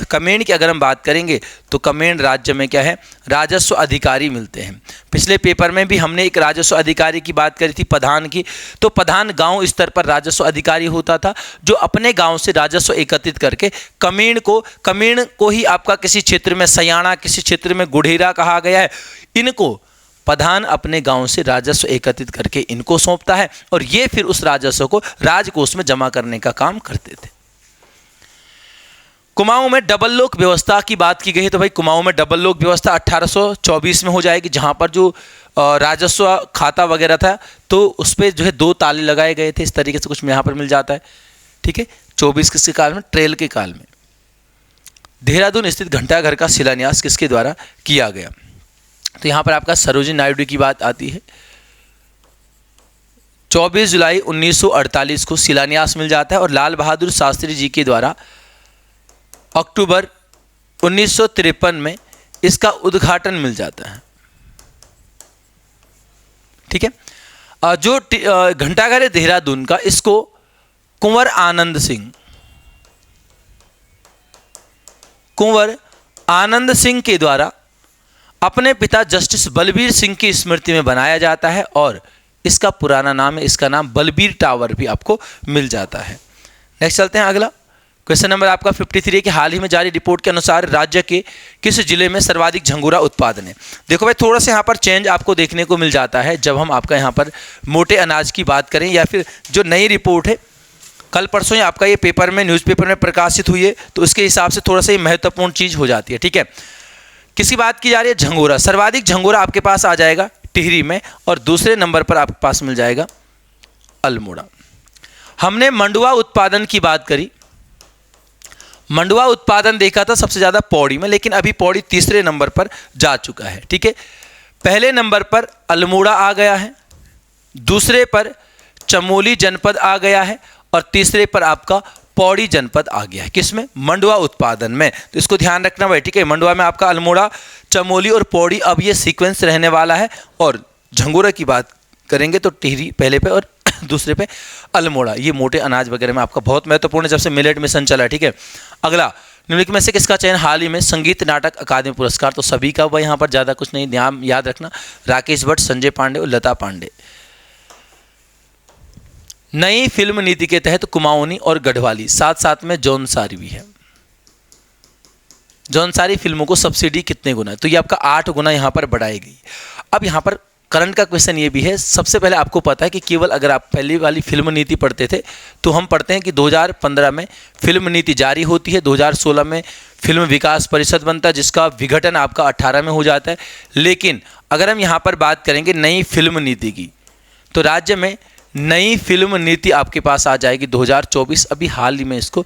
कमेंड की अगर हम बात करेंगे तो कमेंड राज्य में क्या है, राजस्व अधिकारी मिलते हैं। पिछले पेपर में भी हमने एक राजस्व अधिकारी की बात करी थी, प्रधान की। तो प्रधान गांव स्तर पर राजस्व अधिकारी होता था जो अपने गांव से राजस्व एकत्रित करके कमेंड को ही आपका किसी क्षेत्र में सयाना, किसी क्षेत्र में गुढ़ेरा कहा गया है, इनको प्रधान अपने गांव से राजस्व एकत्रित करके इनको सौंपता है और ये फिर उस राजस्व को राजकोष में जमा करने का काम करते थे। कुमाऊं में डबल लोक व्यवस्था की बात की गई है, तो भाई कुमाऊं में डबल लोक व्यवस्था 1824 में हो जाएगी, जहां पर जो राजस्व खाता वगैरह था तो उस पर जो है 2 ताले लगाए गए थे, इस तरीके से कुछ यहाँ पर मिल जाता है, ठीक है। 24 किसके काल में, ट्रेल के काल में। देहरादून स्थित घंटाघर का शिलान्यास किसके द्वारा किया गया, तो यहाँ पर आपका सरोजिनी नायडू की बात आती है। 24 जुलाई 1948 को शिलान्यास मिल जाता है और लाल बहादुर शास्त्री जी के द्वारा अक्टूबर 1953 में इसका उद्घाटन मिल जाता है, ठीक है। जो घंटाघर है देहरादून का, इसको कुंवर आनंद सिंह के द्वारा अपने पिता जस्टिस बलबीर सिंह की स्मृति में बनाया जाता है और इसका पुराना नाम है, इसका नाम बलबीर टावर भी आपको मिल जाता है। नेक्स्ट चलते हैं, अगला क्वेश्चन नंबर आपका 53 कि हाल ही में जारी रिपोर्ट के अनुसार राज्य के किस जिले में सर्वाधिक झंगोरा उत्पादन है। देखो भाई थोड़ा सा यहाँ पर चेंज आपको देखने को मिल जाता है जब हम आपका यहाँ पर मोटे अनाज की बात करें, या फिर जो नई रिपोर्ट है कल परसों ही आपका ये पेपर में न्यूज़पेपर में प्रकाशित हुई है, तो उसके हिसाब से थोड़ा सा ये महत्वपूर्ण चीज़ हो जाती है, ठीक है। किसी बात की जा रही है, झंगोरा। सर्वाधिक झंगोरा आपके पास आ जाएगा टिहरी में और दूसरे नंबर पर आपके पास मिल जाएगा अल्मोड़ा। हमने मंडुआ उत्पादन की बात करी, मंडुआ उत्पादन देखा था सबसे ज़्यादा पौड़ी में, लेकिन अभी पौड़ी तीसरे नंबर पर जा चुका है, ठीक है। पहले नंबर पर अल्मोड़ा आ गया है, दूसरे पर चमोली जनपद आ गया है और तीसरे पर आपका पौड़ी जनपद आ गया है। किसमें, मंडुआ उत्पादन में। तो इसको ध्यान रखना भाई, ठीक है। मंडुआ में आपका अल्मोड़ा, चमोली और पौड़ी अब ये सीक्वेंस रहने वाला है। और झंगोरा की बात करेंगे तो टिहरी पहले पे और दूसरे पे अल्मोड़ा। ये मोटे अनाज वगैरह में आपका बहुत महत्वपूर्ण है जब से मिलेट मिशन चला है, ठीक है। अगला, निम्नलिखित में से किसका चयन हाल ही में संगीत नाटक अकादमी पुरस्कार, तो सभी का हुआ, यहाँ पर ज़्यादा कुछ नहीं, ध्यान याद रखना, राकेश भट्ट, संजय पांडे और लता पांडे। नई फिल्म नीति के तहत कुमाऊनी और गढ़वाली, साथ साथ में जौनसारी भी है। जौनसारी फिल्मों को सब्सिडी कितने गुना है? तो ये आपका 8 गुना यहाँ पर बढ़ाई गई। अब यहाँ पर करंट का क्वेश्चन ये भी है, सबसे पहले आपको पता है कि केवल अगर आप पहली वाली फिल्म नीति पढ़ते थे तो हम पढ़ते हैं कि 2015 में फिल्म नीति जारी होती है, 2016 में फिल्म विकास परिषद बनता है जिसका विघटन आपका 18 में हो जाता है। लेकिन अगर हम यहाँ पर बात करेंगे नई फिल्म नीति की, तो राज्य में नई फिल्म नीति आपके पास आ जाएगी 2024। अभी हाल ही में इसको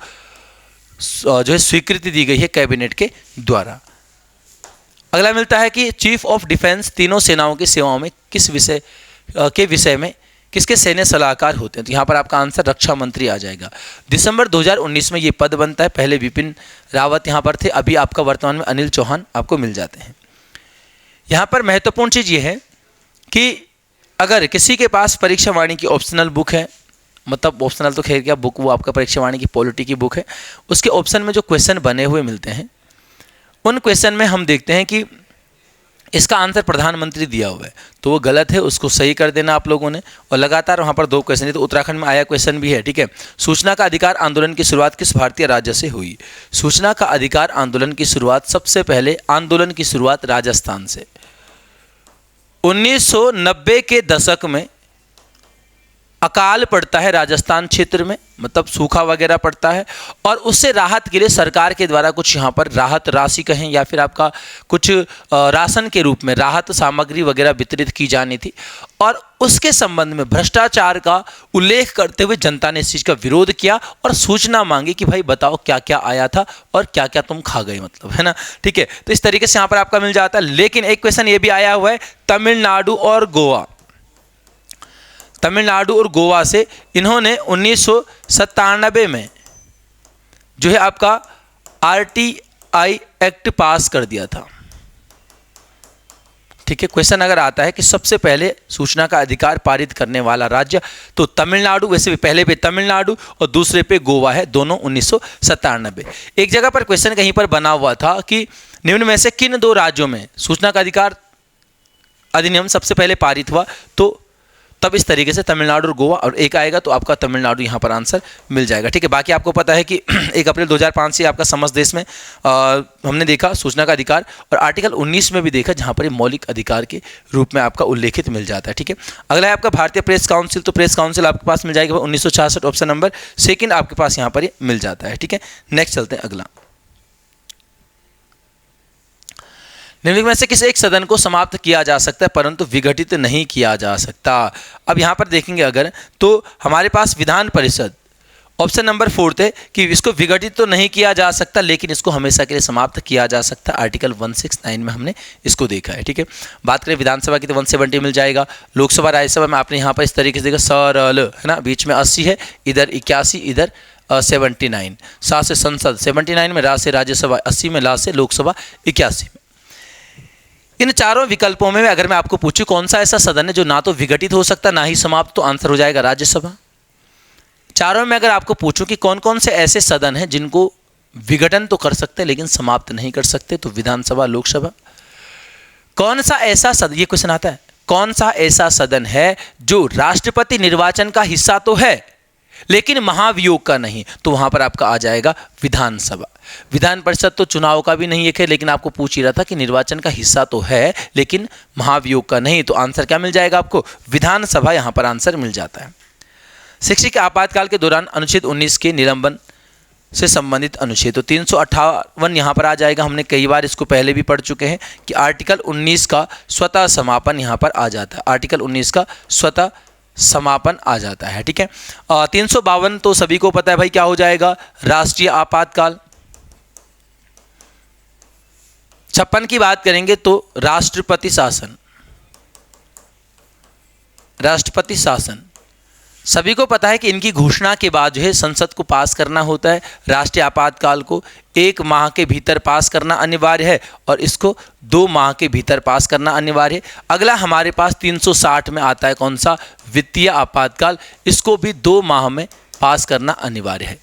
जो है स्वीकृति दी गई है कैबिनेट के द्वारा। अगला मिलता है कि चीफ ऑफ डिफेंस तीनों सेनाओं की सेवाओं में किस विषय में किसके सैन्य सलाहकार होते हैं? तो यहाँ पर आपका आंसर रक्षा मंत्री आ जाएगा। दिसंबर 2019 में ये पद बनता है। पहले विपिन रावत यहाँ पर थे, अभी आपका वर्तमान में अनिल चौहान आपको मिल जाते हैं। यहाँ पर महत्वपूर्ण चीज़ ये है कि अगर किसी के पास परीक्षा वाणी की ऑप्शनल बुक है, मतलब ऑप्शनल तो खैर क्या बुक, वो आपका परीक्षा वाणी की पॉलिटी की बुक है, उसके ऑप्शन में जो क्वेश्चन बने हुए मिलते हैं उन क्वेश्चन में हम देखते हैं कि इसका आंसर प्रधानमंत्री दिया हुआ है, तो वो गलत है, उसको सही कर देना आप लोगों ने। और लगातार वहाँ पर 2 क्वेश्चन है, तो उत्तराखंड में आया क्वेश्चन भी है, ठीक है। सूचना का अधिकार आंदोलन की शुरुआत किस भारतीय राज्य से हुई? सूचना का अधिकार आंदोलन की शुरुआत, सबसे पहले आंदोलन की शुरुआत राजस्थान से 1990 के दशक में अकाल पड़ता है राजस्थान क्षेत्र में, मतलब सूखा वगैरह पड़ता है, और उससे राहत के लिए सरकार के द्वारा कुछ यहाँ पर राहत राशि कहें या फिर आपका कुछ राशन के रूप में राहत सामग्री वगैरह वितरित की जानी थी। और उसके संबंध में भ्रष्टाचार का उल्लेख करते हुए जनता ने इस चीज़ का विरोध किया और सूचना मांगी कि भाई बताओ क्या क्या आया था और क्या क्या तुम खा गए, मतलब, है ना, ठीक है। तो इस तरीके से यहाँ पर आपका मिल जाता है। लेकिन एक क्वेश्चन ये भी आया हुआ है, तमिलनाडु और गोवा, तमिलनाडु और गोवा से इन्होंने 1997 में जो है आपका RTI एक्ट पास कर दिया था, ठीक है। क्वेश्चन अगर आता है कि सबसे पहले सूचना का अधिकार पारित करने वाला राज्य, तो तमिलनाडु, वैसे भी पहले पे तमिलनाडु और दूसरे पे गोवा है, दोनों 1997। एक जगह पर क्वेश्चन कहीं पर बना हुआ था कि निम्न में से किन 2 राज्यों में सूचना का अधिकार अधिनियम सबसे पहले पारित हुआ, तो तब इस तरीके से तमिलनाडु और गोवा, और एक आएगा तो आपका तमिलनाडु यहाँ पर आंसर मिल जाएगा, ठीक है। बाकी आपको पता है कि 1 अप्रैल 2005 से आपका समस्त देश में हमने देखा सूचना का अधिकार, और आर्टिकल 19 में भी देखा जहाँ पर ये मौलिक अधिकार के रूप में आपका उल्लेखित मिल जाता है, ठीक है। अगला है आपका भारतीय प्रेस काउंसिल, तो प्रेस काउंसिल आपके पास मिल जाएगा 1966, ऑप्शन नंबर 2 आपके पास यहाँ पर ये मिल जाता है, ठीक है। नेक्स्ट चलते हैं अगला। निम्नलिखित में से किस एक सदन को समाप्त किया जा सकता है परंतु विघटित नहीं किया जा सकता? अब यहाँ पर देखेंगे अगर, तो हमारे पास विधान परिषद ऑप्शन नंबर 4 है कि इसको विघटित तो नहीं किया जा सकता लेकिन इसको हमेशा के लिए समाप्त किया जा सकता है। आर्टिकल 169 में हमने इसको देखा है, ठीक है। बात करें विधानसभा की तो 170 मिल जाएगा। लोकसभा राज्यसभा में आपने यहाँ पर इस तरीके से देखा सरल, है ना, बीच में 80 है, इधर 81, इधर 79, सा से संसद 79 में, रा से राज्यसभा 80 में, ला से लोकसभा 81 में। इन चारों विकल्पों में अगर मैं आपको पूछूं कौन सा ऐसा सदन है जो ना तो विघटित हो सकता ना ही समाप्त, तो आंसर हो जाएगा राज्यसभा। चारों में अगर आपको पूछूं कि कौन कौन से ऐसे सदन हैं जिनको विघटन तो कर सकते लेकिन समाप्त नहीं कर सकते, तो विधानसभा, लोकसभा। कौन सा ऐसा सदन, ये क्वेश्चन आता है, कौन सा ऐसा सदन है जो राष्ट्रपति निर्वाचन का हिस्सा तो है लेकिन महाभियोग का नहीं, तो वहां पर आपका आ जाएगा विधानसभा। विधान परिषद तो चुनाव का भी नहीं है लेकिन आपको पूछ ही रहा था कि निर्वाचन का हिस्सा तो है लेकिन महाभियोग का नहीं, तो आंसर क्या मिल जाएगा आपको? विधानसभा यहां पर आंसर मिल जाता है। शिक्षक के आपातकाल के दौरान अनुच्छेद 19 के निलंबन से संबंधित अनुच्छेद, तो 358 यहाँ पर आ जाएगा। हमने कई बार इसको पहले भी पढ़ चुके हैं कि आर्टिकल 19 का स्वतः समापन यहाँ पर आ जाता है, आर्टिकल 19 का स्वतः समापन आ जाता है, ठीक है। 352 तो सभी को पता है भाई क्या हो जाएगा, राष्ट्रीय आपातकाल। 56 की बात करेंगे तो राष्ट्रपति शासन, राष्ट्रपति शासन सभी को पता है कि इनकी घोषणा के बाद जो है संसद को पास करना होता है। राष्ट्रीय आपातकाल को 1 माह के भीतर पास करना अनिवार्य है और इसको 2 माह के भीतर पास करना अनिवार्य है। अगला हमारे पास 360 में आता है कौन सा, वित्तीय आपातकाल, इसको भी 2 माह में पास करना अनिवार्य है।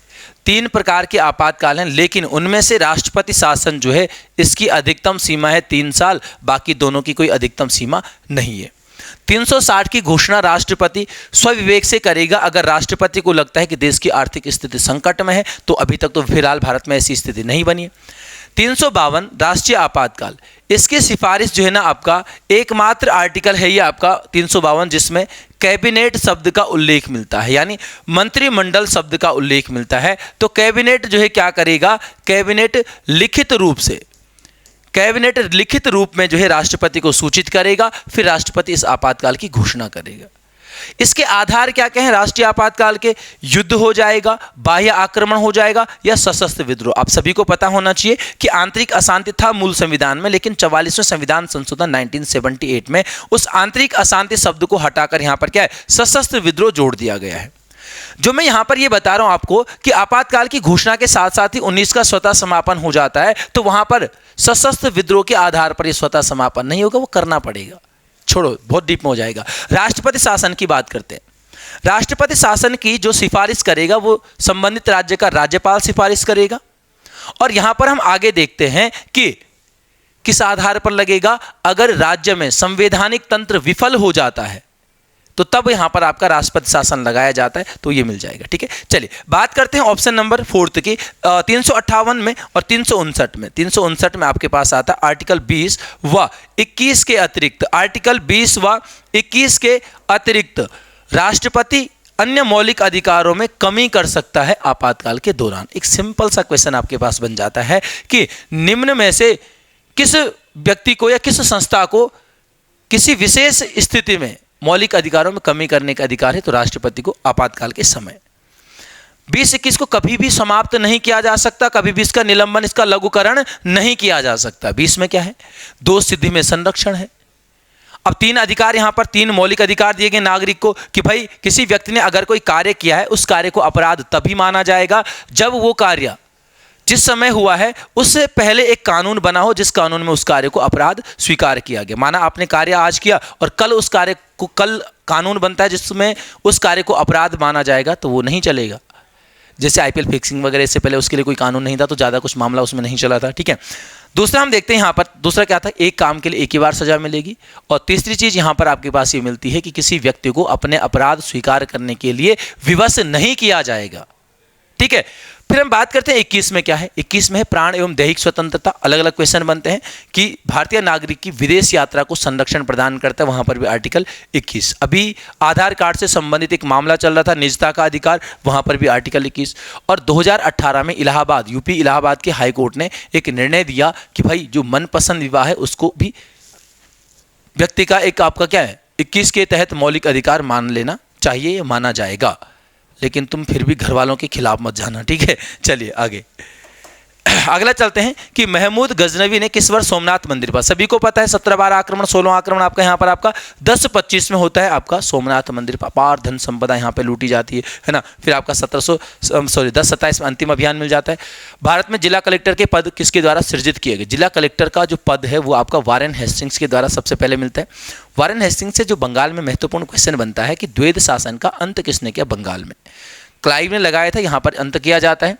3 प्रकार के आपातकाल हैं लेकिन उनमें से राष्ट्रपति शासन जो है इसकी अधिकतम सीमा है 3 साल, बाकी दोनों की कोई अधिकतम सीमा नहीं है। 360 की घोषणा राष्ट्रपति स्वविवेक से करेगा अगर राष्ट्रपति को लगता है कि देश की आर्थिक स्थिति संकट में है, तो अभी तक तो फिलहाल भारत में ऐसी स्थिति नहीं बनी है। 352 राष्ट्रीय आपातकाल, इसकी सिफारिश जो है ना आपका एकमात्र आर्टिकल है ये आपका 352 जिसमें कैबिनेट शब्द का उल्लेख मिलता है, यानी मंत्रिमंडल शब्द का उल्लेख मिलता है। तो कैबिनेट जो है क्या करेगा, कैबिनेट लिखित रूप में जो है राष्ट्रपति को सूचित करेगा, फिर राष्ट्रपति इस आपातकाल की घोषणा करेगा। इसके आधार क्या क्या है राष्ट्रीय आपातकाल के? युद्ध हो जाएगा, बाह्य आक्रमण हो जाएगा या सशस्त्र विद्रोह। आप सभी को पता होना चाहिए कि आंतरिक अशांति था मूल संविधान में, लेकिन 44वें संविधान संशोधन 1978 में उस आंतरिक अशांति शब्द को हटाकर यहां पर क्या है, सशस्त्र विद्रोह जोड़ दिया गया है। जो मैं यहां पर ये बता रहा हूं आपको कि आपातकाल की घोषणा के साथ साथ ही 19 का स्वतः समापन हो जाता है, तो वहां पर सशस्त्र विद्रोह के आधार पर यह स्वतः समापन नहीं होगा, वो करना पड़ेगा। छोड़ो, बहुत डीप में हो जाएगा। राष्ट्रपति शासन की बात करते हैं। राष्ट्रपति शासन की जो सिफारिश करेगा वो संबंधित राज्य का राज्यपाल सिफारिश करेगा। और यहां पर हम आगे देखते हैं कि किस आधार पर लगेगा, अगर राज्य में संवैधानिक तंत्र विफल हो जाता है तो तब यहां पर आपका राष्ट्रपति शासन लगाया जाता है, तो ये मिल जाएगा। ठीक है, चलिए बात करते हैं ऑप्शन नंबर 4 की। 358 में और 359 में। 359 में आपके पास आता है आर्टिकल 20 व 21 के अतिरिक्त, आर्टिकल 20 व 21 के अतिरिक्त राष्ट्रपति अन्य मौलिक अधिकारों में कमी कर सकता है आपातकाल के दौरान। एक सिंपल सा क्वेश्चन आपके पास बन जाता है कि निम्न में से किस व्यक्ति को या किस संस्था को किसी विशेष स्थिति में मौलिक अधिकारों में कमी करने का अधिकार है? तो राष्ट्रपति को आपातकाल के समय 20-21 को कभी भी समाप्त नहीं किया जा सकता, कभी भी इसका निलंबन, इसका लघुकरण नहीं किया जा सकता। 20 में क्या है, 2 सिद्धि में संरक्षण है। अब 3 अधिकार, यहां पर 3 मौलिक अधिकार दिए गए नागरिक को कि भाई किसी व्यक्ति ने अगर कोई कार्य किया है, उस कार्य को अपराध तभी माना जाएगा जब वो कार्य जिस समय हुआ है उससे पहले एक कानून बना हो, जिस कानून में उस कार्य को अपराध स्वीकार किया गया। माना आपने कार्य आज किया और कल उस कार्य को, कल कानून बनता है जिसमें उस कार्य को अपराध माना जाएगा, तो वो नहीं चलेगा। जैसे आईपीएल फिक्सिंग वगैरह, इससे पहले उसके लिए कोई कानून नहीं था, तो ज़्यादा कुछ मामला उसमें नहीं चला था। ठीक है, दूसरा हम देखते हैं यहाँ पर, दूसरा क्या था, एक काम के लिए एक ही बार सजा मिलेगी। और तीसरी चीज़ यहाँ पर आपके पास ये मिलती है कि किसी व्यक्ति को अपने अपराध स्वीकार करने के लिए विवश नहीं किया जाएगा। ठीक है, फिर हम बात करते हैं 21 में क्या है। 21 में है प्राण एवं दैहिक स्वतंत्रता। अलग अलग क्वेश्चन बनते हैं कि भारतीय नागरिक की विदेश यात्रा को संरक्षण प्रदान करता है, वहां पर भी आर्टिकल 21। अभी आधार कार्ड से संबंधित एक मामला चल रहा था, निजता का अधिकार, वहां पर भी आर्टिकल 21। और 2018 में इलाहाबाद, यूपी इलाहाबाद के हाईकोर्ट ने एक निर्णय दिया कि भाई जो मनपसंद विवाह है उसको भी व्यक्ति का एक आपका क्या है 21 के तहत मौलिक अधिकार मान लेना चाहिए, माना जाएगा। लेकिन तुम फिर भी घर वालों के खिलाफ मत जाना। ठीक है, चलिए आगे अगला चलते हैं कि महमूद गजनवी ने किस वर्ष सोमनाथ मंदिर पर, सभी को पता है 17 आक्रमण, 16 आक्रमण आपका यहाँ पर आपका 10-25 में होता है आपका सोमनाथ मंदिर पर अपार धन संपदा यहाँ पे लूटी जाती है ना। फिर आपका 1027 में अंतिम अभियान मिल जाता है। भारत में जिला कलेक्टर के पद किसके द्वारा सृजित किए गए? जिला कलेक्टर का जो पद है वो आपका वारेन हेस्टिंग्स के द्वारा सबसे पहले मिलता है। वारेन हेस्टिंग्स से जो बंगाल में महत्वपूर्ण क्वेश्चन बनता है कि द्वैध शासन का अंत किसने किया बंगाल में? क्लाइव ने लगाया था, यहाँ पर अंत किया जाता है।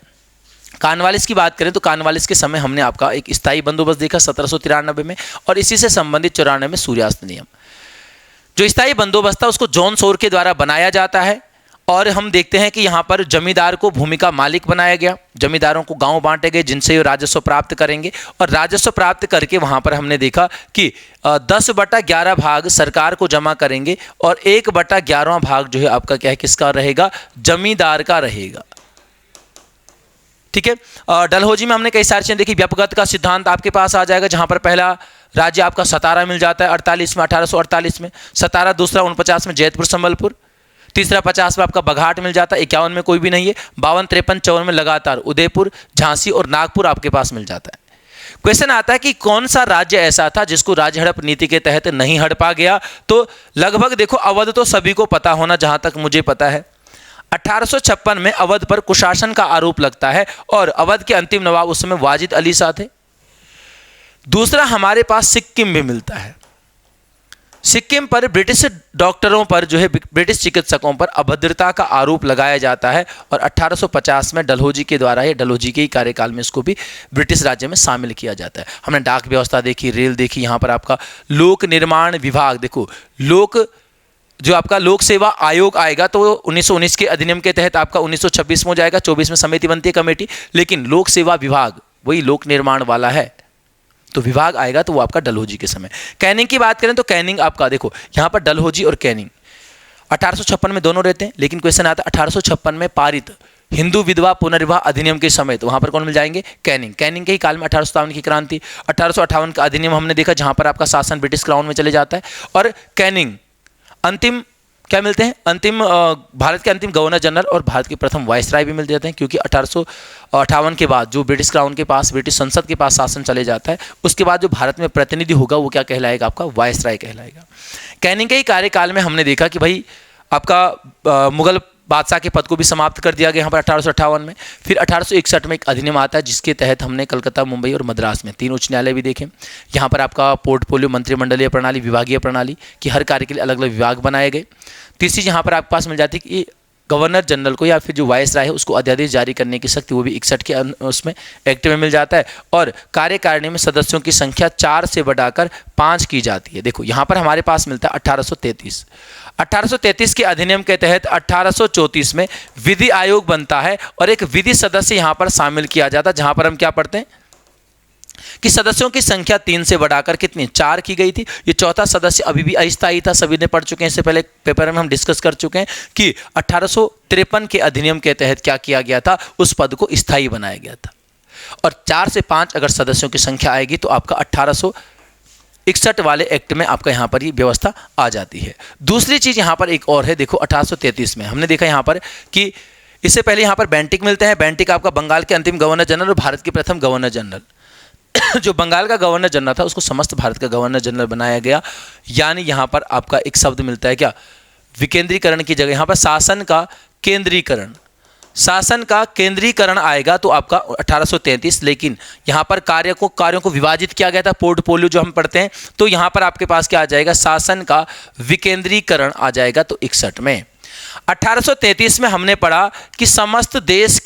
कानवालिस की बात करें तो कानवालिस के समय हमने आपका एक स्थायी बंदोबस्त देखा 1793 में, और इसी से संबंधित 94 में सूर्यास्त नियम। जो स्थायी बंदोबस्त था उसको जॉन सोर के द्वारा बनाया जाता है। और हम देखते हैं कि यहाँ पर जमींदार को भूमि का मालिक बनाया गया, जमींदारों को गांव बांटे गए जिनसे राजस्व प्राप्त करेंगे, और राजस्व प्राप्त करके वहाँ पर हमने देखा कि 10/11 भाग सरकार को जमा करेंगे और 1/11वां भाग जो है आपका क्या है किसका रहेगा? जमींदार का रहेगा। ठीक है, डलहौजी में हमने कई सारी चीजें देखी। व्यपगत का सिद्धांत आपके पास आ जाएगा, जहां पर पहला राज्य आपका सतारा मिल जाता है 48 में, 1848 में सतारा, दूसरा 49 में जैतपुर संबलपुर, तीसरा 50 में आपका बघाट मिल जाता है, 51 में कोई भी नहीं है, 52, 53, 54 में लगातार उदयपुर, झांसी और नागपुर आपके पास मिल जाता है। क्वेश्चन आता है कि कौन सा राज्य ऐसा था जिसको राज्य हड़प नीति के तहत नहीं हड़पा गया? तो लगभग देखो अवध तो सभी को पता होना, जहां तक मुझे पता है 1856 में अवध पर कुशासन का आरोप लगता है और अवध के अंतिम नवाब उस समय वाजिद अली शाह थे। दूसरा हमारे पास सिक्किम भी मिलता है। सिक्किम पर ब्रिटिश डॉक्टरों पर जो है ब्रिटिश चिकित्सकों पर अभद्रता का आरोप लगाया जाता है और 1850 में डलहौजी के द्वारा, ये डलहौजी के ही कार्यकाल में इसको भी ब्रिटिश राज्य में शामिल किया जाता है। हमने डाक व्यवस्था देखी, रेल देखी, यहाँ पर आपका लोक निर्माण विभाग देखो, जो आपका लोक सेवा आयोग आएगा तो 1919 के अधिनियम के तहत आपका 1926 में हो जाएगा, 24 में समिति बनती है कमेटी, लेकिन लोक सेवा विभाग वही लोक निर्माण वाला है, तो विभाग आएगा तो वो आपका डलहौजी के समय। कैनिंग की बात करें तो कैनिंग आपका देखो यहाँ पर डलहौजी और कैनिंग 1856 में दोनों रहते हैं, लेकिन क्वेश्चन आता है 1856 में पारित हिंदू विधवा पुनर्विवाह अधिनियम के समय, तो वहां पर कौन मिल जाएंगे? कैनिंग। कैनिंग के ही काल में 1857 की क्रांति, 1858 का अधिनियम हमने देखा जहां पर आपका शासन ब्रिटिश क्राउन में चले जाता है, और कैनिंग अंतिम क्या मिलते हैं? अंतिम भारत के अंतिम गवर्नर जनरल और भारत के प्रथम वायसराय भी मिल जाते हैं, क्योंकि 1858 के बाद जो ब्रिटिश क्राउन के पास, ब्रिटिश संसद के पास शासन चले जाता है, उसके बाद जो भारत में प्रतिनिधि होगा वो क्या कहलाएगा? आपका वायसराय कहलाएगा। कैनिंग के ही कार्यकाल में हमने देखा कि भाई आपका मुगल बादशाह के पद को भी समाप्त कर दिया गया यहाँ पर 1858 में। फिर 1861 में एक अधिनियम आता है जिसके तहत हमने कलकत्ता, मुंबई और मद्रास में 3 उच्च न्यायालय भी देखे। यहाँ पर आपका पोर्टफोलियो, मंत्रिमंडलीय प्रणाली, विभागीय प्रणाली की हर कार्य के लिए अलग अलग विभाग बनाए गए। तीसरी यहाँ पर आपके पास मिल जाती है कि गवर्नर जनरल को या फिर जो वायसराय है उसको अध्यादेश जारी करने की शक्ति, वो भी 61 के उसमें एक्ट में मिल जाता है। और कार्यकारिणी में सदस्यों की संख्या 4 से बढ़ाकर 5 की जाती है। देखो यहाँ पर हमारे पास मिलता है 1833 के अधिनियम के तहत 1834 में विधि आयोग बनता है और एक विधि सदस्य यहाँ पर शामिल किया जाता है, जहाँ पर हम क्या पढ़ते हैं कि सदस्यों की संख्या 3 से बढ़ाकर कितनी? 4 की गई थी। ये चौथा सदस्य अभी भी अस्थायी था, सभी ने पढ़ चुके हैं, इससे पहले पेपर में हम डिस्कस कर चुके हैं कि 1853 के अधिनियम के तहत क्या किया गया था? उस पद को स्थायी बनाया गया था। और 4 से 5 अगर सदस्यों की संख्या आएगी तो आपका 1861 वाले एक्ट में आपका यहाँ पर ये व्यवस्था आ जाती है। दूसरी चीज़ यहाँ पर एक और है, देखो 1833 में हमने देखा यहाँ पर कि इससे पहले यहाँ पर बेंटिक मिलते हैं। बेंटिक आपका बंगाल के अंतिम गवर्नर जनरल और भारत के प्रथम गवर्नर जनरल। जो बंगाल का गवर्नर जनरल था उसको समस्त भारत का गवर्नर जनरल बनाया गया, यानी यहाँ पर आपका एक शब्द मिलता है क्या? विकेंद्रीकरण की जगह यहाँ पर शासन का केंद्रीकरण, शासन का केंद्रीकरण आएगा तो आपका 1833। लेकिन यहाँ पर कार्यों को विभाजित किया गया था, पोर्टफोलियो जो हम पढ़ते हैं, तो यहाँ पर आपके पास क्या आ जाएगा? शासन का विकेंद्रीकरण आ जाएगा, तो 61 में। 1833 में हमने पढ़ा कि समस्त देश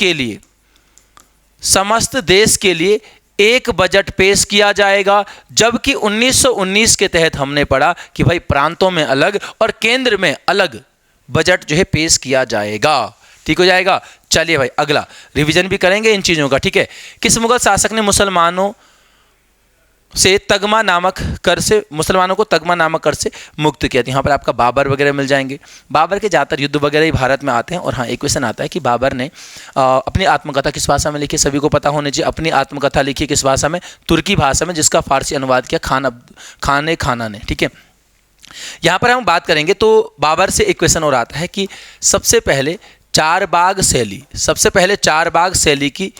के लिए एक बजट पेश किया जाएगा, जबकि 1919 के तहत हमने पढ़ा कि भाई प्रांतों में अलग और केंद्र में अलग बजट जो है पेश किया जाएगा। ठीक हो जाएगा। चलिए भाई अगला रिवीजन भी करेंगे इन चीज़ों का, ठीक है। किस मुगल शासक ने मुसलमानों को तगमा नामक कर से मुक्त किया? तो यहाँ पर आपका बाबर वगैरह मिल जाएंगे। बाबर के ज़्यादातर युद्ध वगैरह ही भारत में आते हैं। और हाँ, एक क्वेश्चन आता है कि बाबर ने अपनी आत्मकथा किस भाषा में लिखी? सभी को पता होने चाहिए। अपनी आत्मकथा लिखी किस भाषा में? तुर्की भाषा में, जिसका फारसी अनुवाद किया खाना ने, ठीक है। यहाँ पर हम बात करेंगे तो बाबर से एक क्वेश्चन और आता है कि सबसे पहले चारबाग शैली की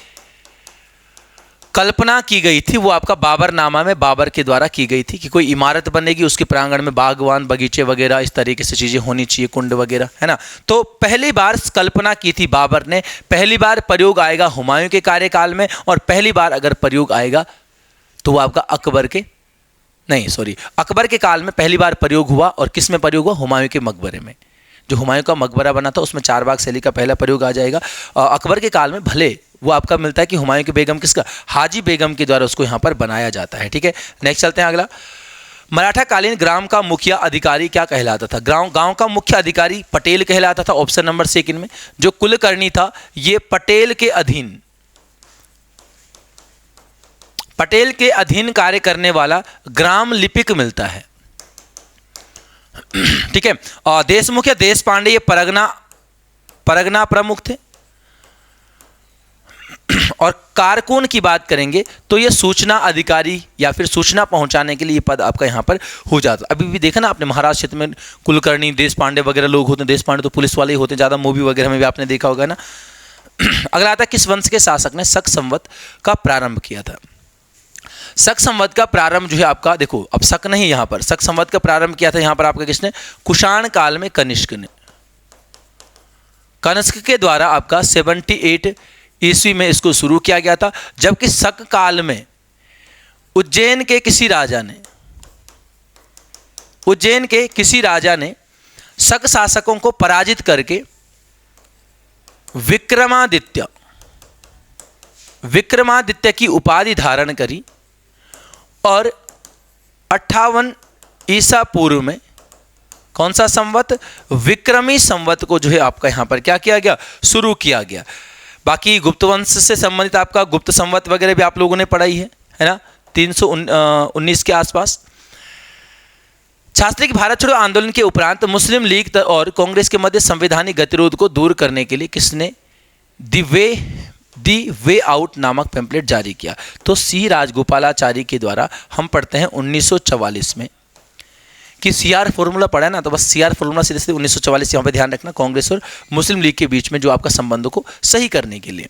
कल्पना की गई थी, वो आपका बाबरनामा में बाबर के द्वारा की गई थी कि कोई इमारत बनेगी, उसके प्रांगण में बागवान, बगीचे वगैरह इस तरीके से चीज़ें होनी चाहिए, कुंड वगैरह, है ना। तो पहली बार कल्पना की थी बाबर ने। पहली बार प्रयोग आएगा हुमायूं के कार्यकाल में, और पहली बार अगर प्रयोग आएगा तो वो आपका अकबर के काल में पहली बार प्रयोग हुआ। और किस में प्रयोग हुआ? हुमायूं के मकबरे में। जो हुमायूं का मकबरा बना था उसमें चारबाग शैली का पहला प्रयोग आ जाएगा। अकबर के काल में भले वो आपका मिलता है कि हुमायूं की बेगम हाजी बेगम के द्वारा उसको यहाँ पर बनाया जाता है, ठीक है। नेक्स्ट चलते हैं अगला। मराठा कालीन ग्राम का मुखिया अधिकारी क्या कहलाता था? गांव का मुख्य अधिकारी पटेल कहलाता था। ऑप्शन नंबर 2 में जो कुलकर्णी था ये पटेल के अधीन कार्य करने वाला ग्राम लिपिक मिलता है, ठीक है। और देशमुख या देश पांडे ये परगना प्रमुख थे। और कारकुन की बात करेंगे तो ये सूचना अधिकारी या फिर सूचना पहुंचाने के लिए ये पद आपका यहाँ पर हो जाता है। अभी भी देखा ना आपने, महाराष्ट्र क्षेत्र में कुलकर्णी, देश पांडे वगैरह लोग होते हैं। देश पांडे तो पुलिस वाले ही होते हैं, ज़्यादा मूवी वगैरह में भी आपने देखा होगा ना। अगला आता है किस वंश के शासक ने शक संवत का प्रारंभ किया था? शक संवत का प्रारंभ जो है आपका, देखो अब शक नहीं, यहाँ पर शक संवत का प्रारंभ किया था यहाँ पर आपका किसने? कुषाण काल में कनिष्क ने। कनिष्क के द्वारा आपका 78 ईस्वी में इसको शुरू किया गया था। जबकि शक काल में उज्जैन के किसी राजा ने उज्जैन के किसी राजा ने शक शासकों को पराजित करके विक्रमादित्य की उपाधि धारण करी और 58 ईसा पूर्व में कौन सा संवत, विक्रमी संवत को जो है आपका यहाँ पर क्या किया गया, शुरू किया गया। बाकी गुप्त वंश से संबंधित आपका गुप्त संवत वगैरह भी आप लोगों ने पढ़ाई है ना, 319 के आसपास। शास्त्री भारत छोड़ो आंदोलन के उपरांत मुस्लिम लीग और कांग्रेस के मध्य संवैधानिक गतिरोध को दूर करने के लिए किसने दी वे आउट नामक पैम्पलेट जारी किया? तो सी राजगोपालाचारी के द्वारा हम पढ़ते हैं 1944 में कि सीआर फॉर्मूला पढ़ा है ना, तो बस सीआर फॉर्मूला सीधे सीधे 1944 यहाँ पे ध्यान रखना, कांग्रेस और मुस्लिम लीग के बीच में जो आपका संबंधों को सही करने के लिए।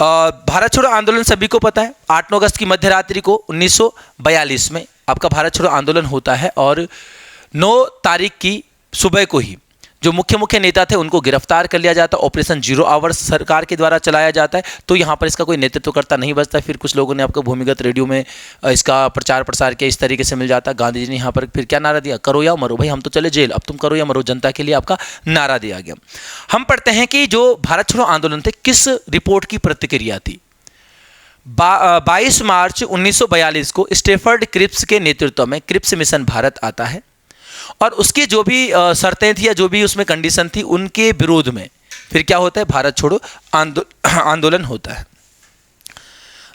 भारत छोड़ो आंदोलन सभी को पता है, 8 अगस्त की मध्य रात्रि को 1942 में आपका भारत छोड़ो आंदोलन होता है और 9 तारीख की सुबह को ही जो मुख्य नेता थे उनको गिरफ्तार कर लिया जाता है। ऑपरेशन 0 आवर्स सरकार के द्वारा चलाया जाता है, तो यहाँ पर इसका कोई नेतृत्वकर्ता नहीं बचता। फिर कुछ लोगों ने आपको भूमिगत रेडियो में इसका प्रचार प्रसार किया, इस तरीके से मिल जाता है। गांधी जी ने यहाँ पर फिर क्या नारा दिया, करो या मरो, भाई हम तो चले जेल, अब तुम करो या मरो, जनता के लिए आपका नारा दिया गया। हम पढ़ते हैं कि जो भारत छोड़ो आंदोलन थे किस रिपोर्ट की प्रतिक्रिया थी। 22 मार्च 1942 को स्टेफर्ड क्रिप्स के नेतृत्व में क्रिप्स मिशन भारत आता है और उसकी जो भी शर्तें थी या जो भी उसमें कंडीशन थी उनके विरोध में फिर क्या होता है, भारत छोड़ो आंदोलन होता है।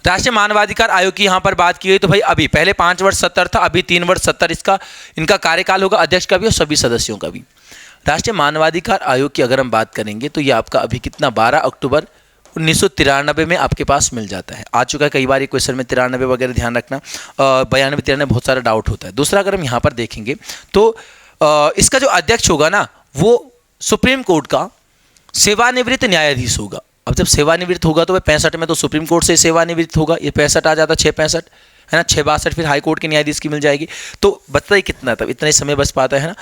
राष्ट्रीय मानवाधिकार आयोग की यहाँ पर बात की गई तो भाई अभी पहले 5 वर्ष 70 था, अभी 3 वर्ष 70 इनका कार्यकाल होगा, अध्यक्ष का भी और सभी सदस्यों का भी। राष्ट्रीय मानवाधिकार आयोग की अगर हम बात करेंगे तो ये आपका अभी कितना 12 अक्टूबर 1993 में आपके पास मिल जाता है। आ चुका है कई बार क्वेश्चन में 93 वगैरह, ध्यान रखना, 92 93 बहुत सारा डाउट होता है। दूसरा अगर हम यहाँ पर देखेंगे तो इसका जो अध्यक्ष होगा ना वो सुप्रीम कोर्ट का सेवानिवृत्त न्यायाधीश होगा। अब जब सेवानिवृत्त होगा तो वह 65 में तो सुप्रीम कोर्ट से सेवानिवृत्त होगा, ये 65 आ जाता 665 है ना, 662 फिर हाई कोर्ट के न्यायाधीश की मिल जाएगी, तो बचता ही कितना, तब इतना ही समय बच पाता है ना।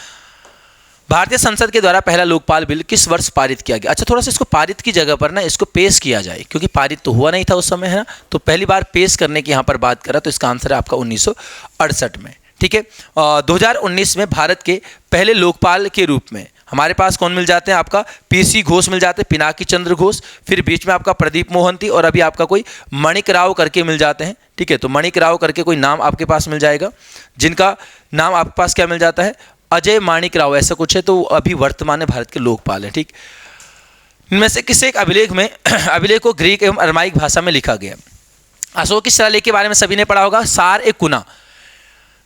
भारतीय संसद के द्वारा पहला लोकपाल बिल किस वर्ष पारित किया गया? अच्छा, थोड़ा सा इसको पारित की जगह पर ना इसको पेश किया जाए, क्योंकि पारित तो हुआ नहीं था उस समय है ना, तो पहली बार पेश करने की यहाँ पर बात करा तो इसका आंसर है आपका 1968 में। ठीक है, 2019 में भारत के पहले लोकपाल के रूप में हमारे पास कौन मिल जाते हैं, आपका पीसी घोष मिल जाते हैं, पिनाकी चंद्र घोष, फिर बीच में आपका प्रदीप मोहंती और अभी आपका कोई मणिक राव करके मिल जाते हैं। ठीक है, तो मणिक राव करके कोई नाम आपके पास मिल जाएगा, जिनका नाम आपके पास क्या मिल जाता है, अजय माणिक राव ऐसा कुछ है, तो अभी वर्तमान में भारत के लोकपाल है। ठीक, इनमें से किसी एक अभिलेख को ग्रीक एवं अरमाइक भाषा में लिखा गया। अशोक की शिलालेख के बारे में सभी ने पढ़ा होगा, सार ए कुना,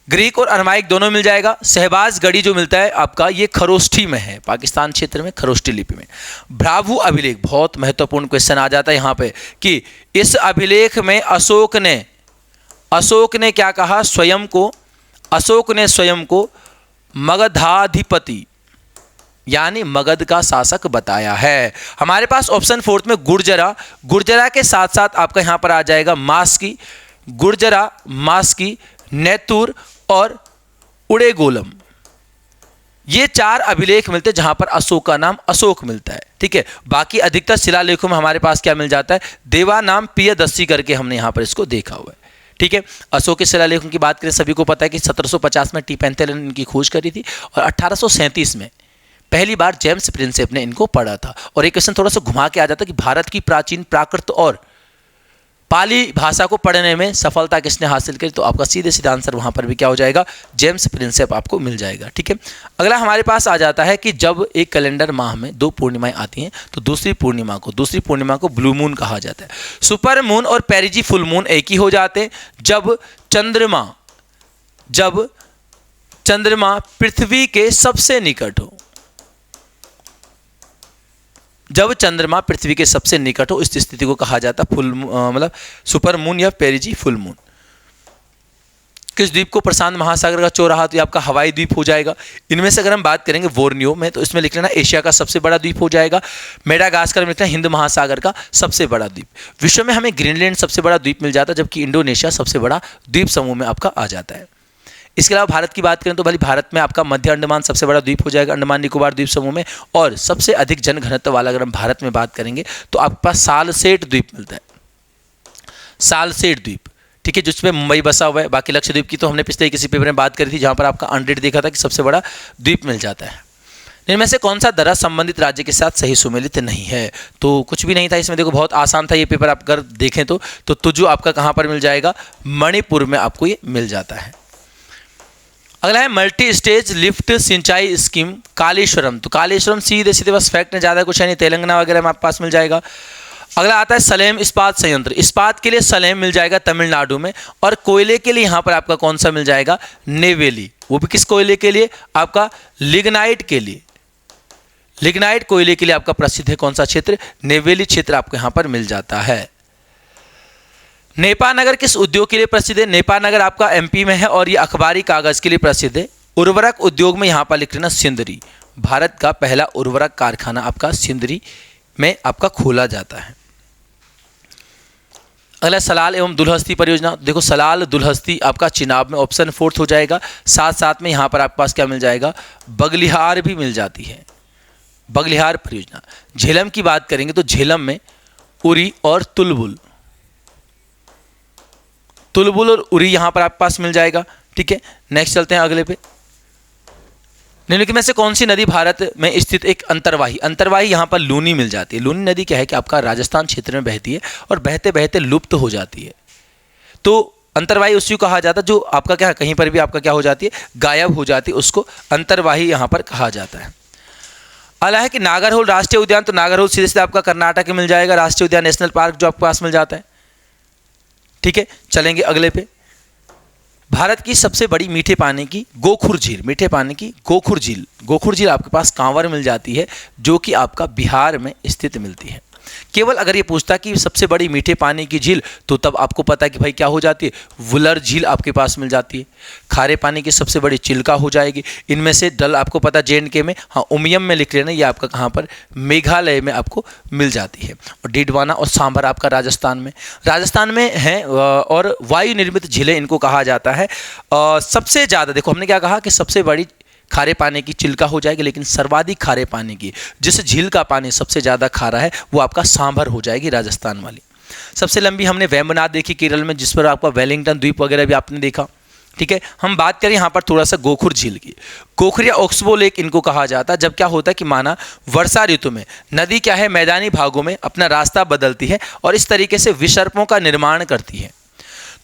ग्रीक और अरमाइक दोनों मिल जाएगा। शहबाज गढ़ी जो मिलता है आपका ये खरोष्ठी में है, पाकिस्तान क्षेत्र में खरोष्ठी लिपि में। भ्राभु अभिलेख, बहुत महत्वपूर्ण क्वेश्चन आ जाता है यहाँ पे कि इस अभिलेख में अशोक ने क्या कहा, अशोक ने स्वयं को मगधाधिपति यानी मगध का शासक बताया है। हमारे पास ऑप्शन 4 में गुर्जरा के साथ साथ आपका यहां पर आ जाएगा मास्की, नेतुर और उड़ेगोलम। ये 4 अभिलेख मिलते हैं जहां पर अशोक का नाम अशोक मिलता है। ठीक है, बाकी अधिकतर शिलालेखों में हमारे पास क्या मिल जाता है, देवा नाम प्रियदर्शी करके हमने यहां पर इसको देखा हुआ है। ठीक है, अशोक के शिलालेखों की बात करें सभी को पता है कि 1750 में टी पेंथेलन ने इनकी खोज करी थी और 1837 में पहली बार जेम्स प्रिंसेप ने इनको पढ़ा था। और एक क्वेश्चन थोड़ा सा घुमा के आ जाता है कि भारत की प्राचीन प्राकृत और पाली भाषा को पढ़ने में सफलता किसने हासिल करी, तो आपका सीधे सीधा आंसर वहां पर भी क्या हो जाएगा, जेम्स प्रिंसेप आपको मिल जाएगा। ठीक है, अगला हमारे पास आ जाता है कि जब एक कैलेंडर माह में 2 पूर्णिमाएं आती हैं तो दूसरी पूर्णिमा को ब्लू मून कहा जाता है। सुपर मून और पेरिजी फुल मून एक ही हो जाते हैं जब चंद्रमा पृथ्वी के सबसे निकट हो। जब चंद्रमा पृथ्वी के सबसे निकट हो इस स्थिति को कहा जाता है मतलब सुपर मून या पेरिजी फुल मून। किस द्वीप को प्रशांत महासागर का चौराहा, तो ये आपका हवाई द्वीप हो जाएगा। इनमें से अगर हम बात करेंगे बोर्नियो में तो इसमें लिख लेना एशिया का सबसे बड़ा द्वीप हो जाएगा। मेडागास्कर में लिखना हिंद महासागर का सबसे बड़ा द्वीप। विश्व में हमें ग्रीनलैंड सबसे बड़ा द्वीप मिल जाता है, जबकि इंडोनेशिया सबसे बड़ा द्वीप समूह में आपका आ जाता है। इसके अलावा भारत की बात करें तो भले भारत में आपका मध्य अंडमान सबसे बड़ा द्वीप हो जाएगा अंडमान निकोबार द्वीप समूह में। और सबसे अधिक जनघनत्व वाला अगर हम भारत में बात करेंगे तो आपके पास सालसेट द्वीप मिलता है, सालसेट द्वीप। ठीक है, जिसपे मुंबई बसा हुआ है। बाकी लक्षद्वीप की तो हमने पिछले किसी पेपर में बात करी थी, जहाँ पर आपका अनडेट देखा था कि सबसे बड़ा द्वीप मिल जाता है। इनमें से कौन सा दर्रा संबंधित राज्य के साथ सही सुमेलित नहीं है? तो कुछ भी नहीं था इसमें, देखो बहुत आसान था ये पेपर। आप अगर देखें तो तुजु आपका कहाँ पर मिल जाएगा? मणिपुर में आपको ये मिल जाता है। अगला है मल्टी स्टेज लिफ्ट सिंचाई स्कीम कालेश्वरम। तो कालेश्वरम सीधे सीधे बस फैक्ट में, ज़्यादा कुछ है नहीं, तेलंगाना वगैरह में आपके पास मिल जाएगा। अगला आता है सलेम इस्पात संयंत्र। इस्पात के लिए सलेम मिल जाएगा तमिलनाडु में, और कोयले के लिए यहाँ पर आपका कौन सा मिल जाएगा? नेवेली। वो भी किस कोयले के लिए? आपका लिग्नाइट के लिए। लिग्नाइट कोयले के लिए आपका प्रसिद्ध है कौन सा क्षेत्र? नेवेली क्षेत्र आपको यहाँ पर मिल जाता है। नेपानगर किस उद्योग के लिए प्रसिद्ध है? नेपानगर आपका एमपी में है और ये अखबारी कागज के लिए प्रसिद्ध है। उर्वरक उद्योग में यहाँ पर लिख लेना सिंदरी। भारत का पहला उर्वरक कारखाना आपका सिंदरी में आपका खोला जाता है। अगला सलाल एवं दुलहस्ती परियोजना। देखो सलाल दुलहस्ती आपका चिनाब में ऑप्शन 4 हो जाएगा। साथ साथ में यहाँ पर आपके पास क्या मिल जाएगा? बगलिहार भी मिल जाती है, बगलिहार परियोजना। झेलम की बात करेंगे तो झेलम में उरी और तुलबुल और उरी यहाँ पर आपके पास मिल जाएगा। ठीक है, नेक्स्ट चलते हैं अगले पे। निम्नलिखित में से कौन सी नदी भारत में स्थित एक अंतर्वाही यहाँ पर लूनी मिल जाती है? लूनी नदी क्या है कि आपका राजस्थान क्षेत्र में बहती है और बहते बहते लुप्त हो जाती है। तो अंतर्वाही उसी को कहा जाता है जो आपका क्या, कहीं पर भी आपका क्या हो जाती है? गायब हो जाती है, उसको अंतर्वाही यहाँ पर कहा जाता है। अगला है कि नागरहोल राष्ट्रीय उद्यान। तो नागरहोल सीधे सीधे आपका कर्नाटक में मिल जाएगा, राष्ट्रीय उद्यान नेशनल पार्क जो आपके पास मिल जाता है। ठीक है, चलेंगे अगले पे। भारत की सबसे बड़ी मीठे पानी की गोखुर झील, मीठे पानी की गोखुर झील आपके पास कांवर मिल जाती है, जो कि आपका बिहार में स्थित मिलती है। केवल अगर ये पूछता कि सबसे बड़ी मीठे पानी की झील, तो तब आपको पता है कि भाई क्या हो जाती है? वुलर झील आपके पास मिल जाती है। खारे पानी की सबसे बड़ी चिल्का हो जाएगी। इनमें से डल आपको पता JNK में, हाँ उमियम में लिख लेना, ये आपका कहाँ पर? मेघालय में आपको मिल जाती है। और डीडवाना और सांभर आपका राजस्थान में है। और वायु निर्मित झीलें इनको कहा जाता है। सबसे ज़्यादा देखो हमने क्या कहा कि सबसे बड़ी खारे पानी की चिल्का हो जाएगी, लेकिन सर्वाधिक खारे पानी की, जिस झील का पानी सबसे ज़्यादा खारा है, वो आपका सांभर हो जाएगी, राजस्थान वाली। सबसे लंबी हमने वेम्बनाड देखी केरल में, जिस पर आपका वेलिंगटन द्वीप वगैरह भी आपने देखा। ठीक है, हम बात करें यहाँ पर थोड़ा सा गोखुर झील की। गोखुर या ओक्सबो लेक इनको कहा जाता है। जब क्या होता है कि माना वर्षा ऋतु में नदी क्या है, मैदानी भागों में अपना रास्ता बदलती है और इस तरीके से विसर्पों का निर्माण करती है।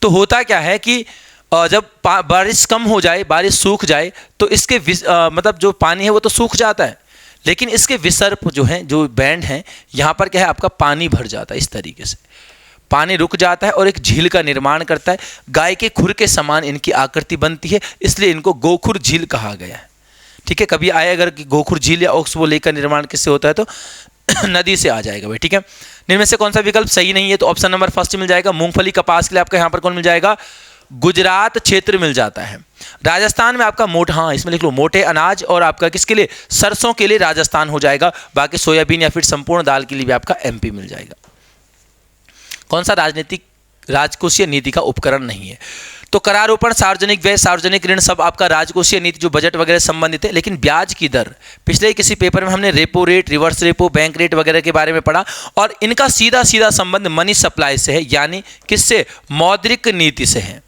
तो होता क्या है कि जब बारिश कम हो जाए, बारिश सूख जाए, तो इसके मतलब जो पानी है वो तो सूख जाता है, लेकिन इसके विसर्प जो हैं, जो बैंड हैं, यहाँ पर क्या है आपका पानी भर जाता है। इस तरीके से पानी रुक जाता है और एक झील का निर्माण करता है। गाय के खुर के समान इनकी आकृति बनती है, इसलिए इनको गोखुर झील कहा गया है। ठीक है, कभी आए अगर कि गोखुर झील या ओक्सबो लेक का निर्माण किससे होता है तो नदी से आ जाएगा भाई। ठीक है, इनमें से कौन सा विकल्प सही नहीं है? तो ऑप्शन नंबर फर्स्ट मिल जाएगा। मूंगफली कपास के लिए आपका यहाँ पर कौन मिल जाएगा? गुजरात क्षेत्र मिल जाता है। राजस्थान में आपका हाँ इसमें लिख लो मोटे अनाज, और आपका किसके लिए? सरसों के लिए राजस्थान हो जाएगा। बाकी सोयाबीन या फिर संपूर्ण दाल के लिए भी आपका MP मिल जाएगा। कौन सा राजकोषीय नीति का उपकरण नहीं है? तो करारोपण, सार्वजनिक व्यय, सार्वजनिक ऋण सब आपका राजकोषीय नीति जो बजट वगैरह संबंधित है। लेकिन ब्याज की दर पिछले किसी पेपर में हमने repo rate, reverse repo, bank rate वगैरह के बारे में पढ़ा, और इनका सीधा सीधा संबंध मनी सप्लाई से है, यानी किससे? मौद्रिक नीति से है।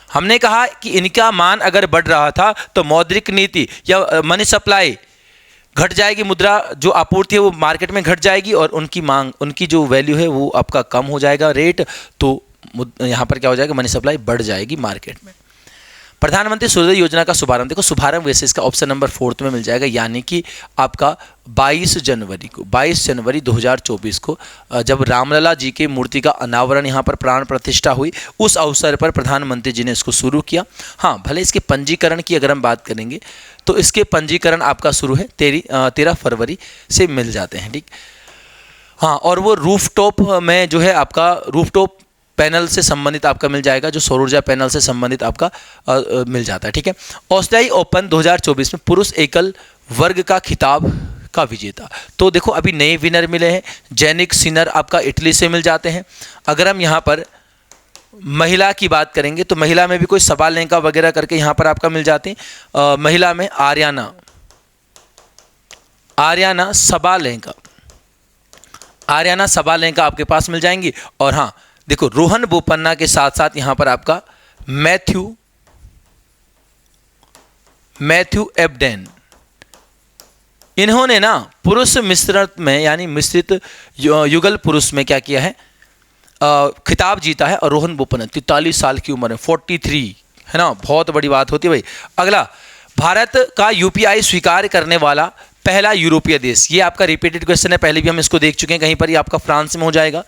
हमने कहा कि इनका मान अगर बढ़ रहा था तो मौद्रिक नीति या मनी सप्लाई घट जाएगी, मुद्रा जो आपूर्ति है वो मार्केट में घट जाएगी, और उनकी मांग, उनकी जो वैल्यू है वो आपका कम हो जाएगा रेट, तो यहाँ पर क्या हो जाएगा? मनी सप्लाई बढ़ जाएगी मार्केट में। प्रधानमंत्री सूर्योदय योजना का शुभारंभ, देखो शुभारंभ वैसे इसका ऑप्शन नंबर 4 में मिल जाएगा, यानी कि आपका 22 जनवरी 2024 को जब रामलला जी के मूर्ति का अनावरण यहाँ पर प्राण प्रतिष्ठा हुई, उस अवसर पर प्रधानमंत्री जी ने इसको शुरू किया। हाँ, भले इसके पंजीकरण की अगर हम बात करेंगे तो इसके पंजीकरण आपका शुरू है 13 फरवरी से मिल जाते हैं। ठीक, हाँ, और वो रूफटॉप में जो है आपका रूफटॉप पैनल से संबंधित आपका मिल जाएगा, जो सौर ऊर्जा पैनल से संबंधित आपका मिल जाता है। ठीक है, ऑस्ट्रेलियाई ओपन 2024 में पुरुष एकल वर्ग का खिताब का विजेता, तो देखो अभी नए विनर मिले हैं। जैनिक सिनर आपका इटली से मिल जाते हैं। अगर हम यहाँ पर महिला की बात करेंगे तो महिला में भी कोई सबालेंका वगैरह करके यहाँ पर आपका मिल जाते हैं। महिला में आर्याना सबालेंका आपके पास मिल जाएंगी। और हाँ, देखो रोहन बोपन्ना के साथ साथ यहां पर आपका मैथ्यू एब्डेन, इन्होंने ना पुरुष मिश्रण में यानी मिश्रित युगल पुरुष में क्या किया है, खिताब जीता है। और रोहन बोपन्ना 43 साल की उम्र है, 43 है ना, बहुत बड़ी बात होती है भाई। अगला, भारत का यूपीआई स्वीकार करने वाला पहला यूरोपीय देश, ये आपका रिपीटेड क्वेश्चन है, पहले भी हम इसको देख चुके हैं, कहीं पर ये आपका फ्रांस में हो जाएगा।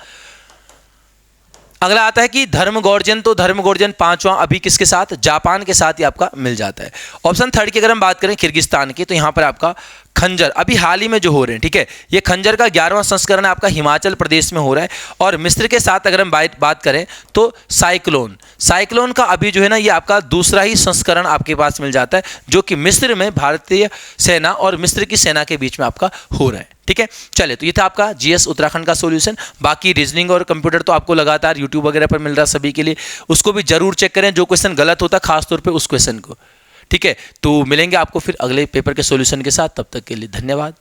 अगला आता है कि धर्मगोर्जन, तो धर्मगोर्जन पांचवां अभी किसके साथ, जापान के साथ ही आपका मिल जाता है। ऑप्शन थर्ड की अगर हम बात करें किर्गिस्तान की, तो यहां पर आपका खंजर अभी हाल ही में जो हो रहे हैं, ठीक है, ये खंजर का 11वां संस्करण आपका हिमाचल प्रदेश में हो रहा है। और मिस्र के साथ अगर हम बात करें तो साइक्लोन का अभी जो है ना, ये आपका दूसरा ही संस्करण आपके पास मिल जाता है, जो कि मिस्र में भारतीय सेना और मिस्र की सेना के बीच में आपका हो रहा है। ठीक है, चलिए, तो ये था आपका जीएस उत्तराखंड का सॉल्यूशन। बाकी रीजनिंग और कंप्यूटर तो आपको लगातार यूट्यूब वगैरह पर मिल रहा है सभी के लिए, उसको भी जरूर चेक करें, जो क्वेश्चन गलत होता है खासतौर पे उस क्वेश्चन को। ठीक है, तो मिलेंगे आपको फिर अगले पेपर के सॉल्यूशन के साथ, तब तक के लिए धन्यवाद।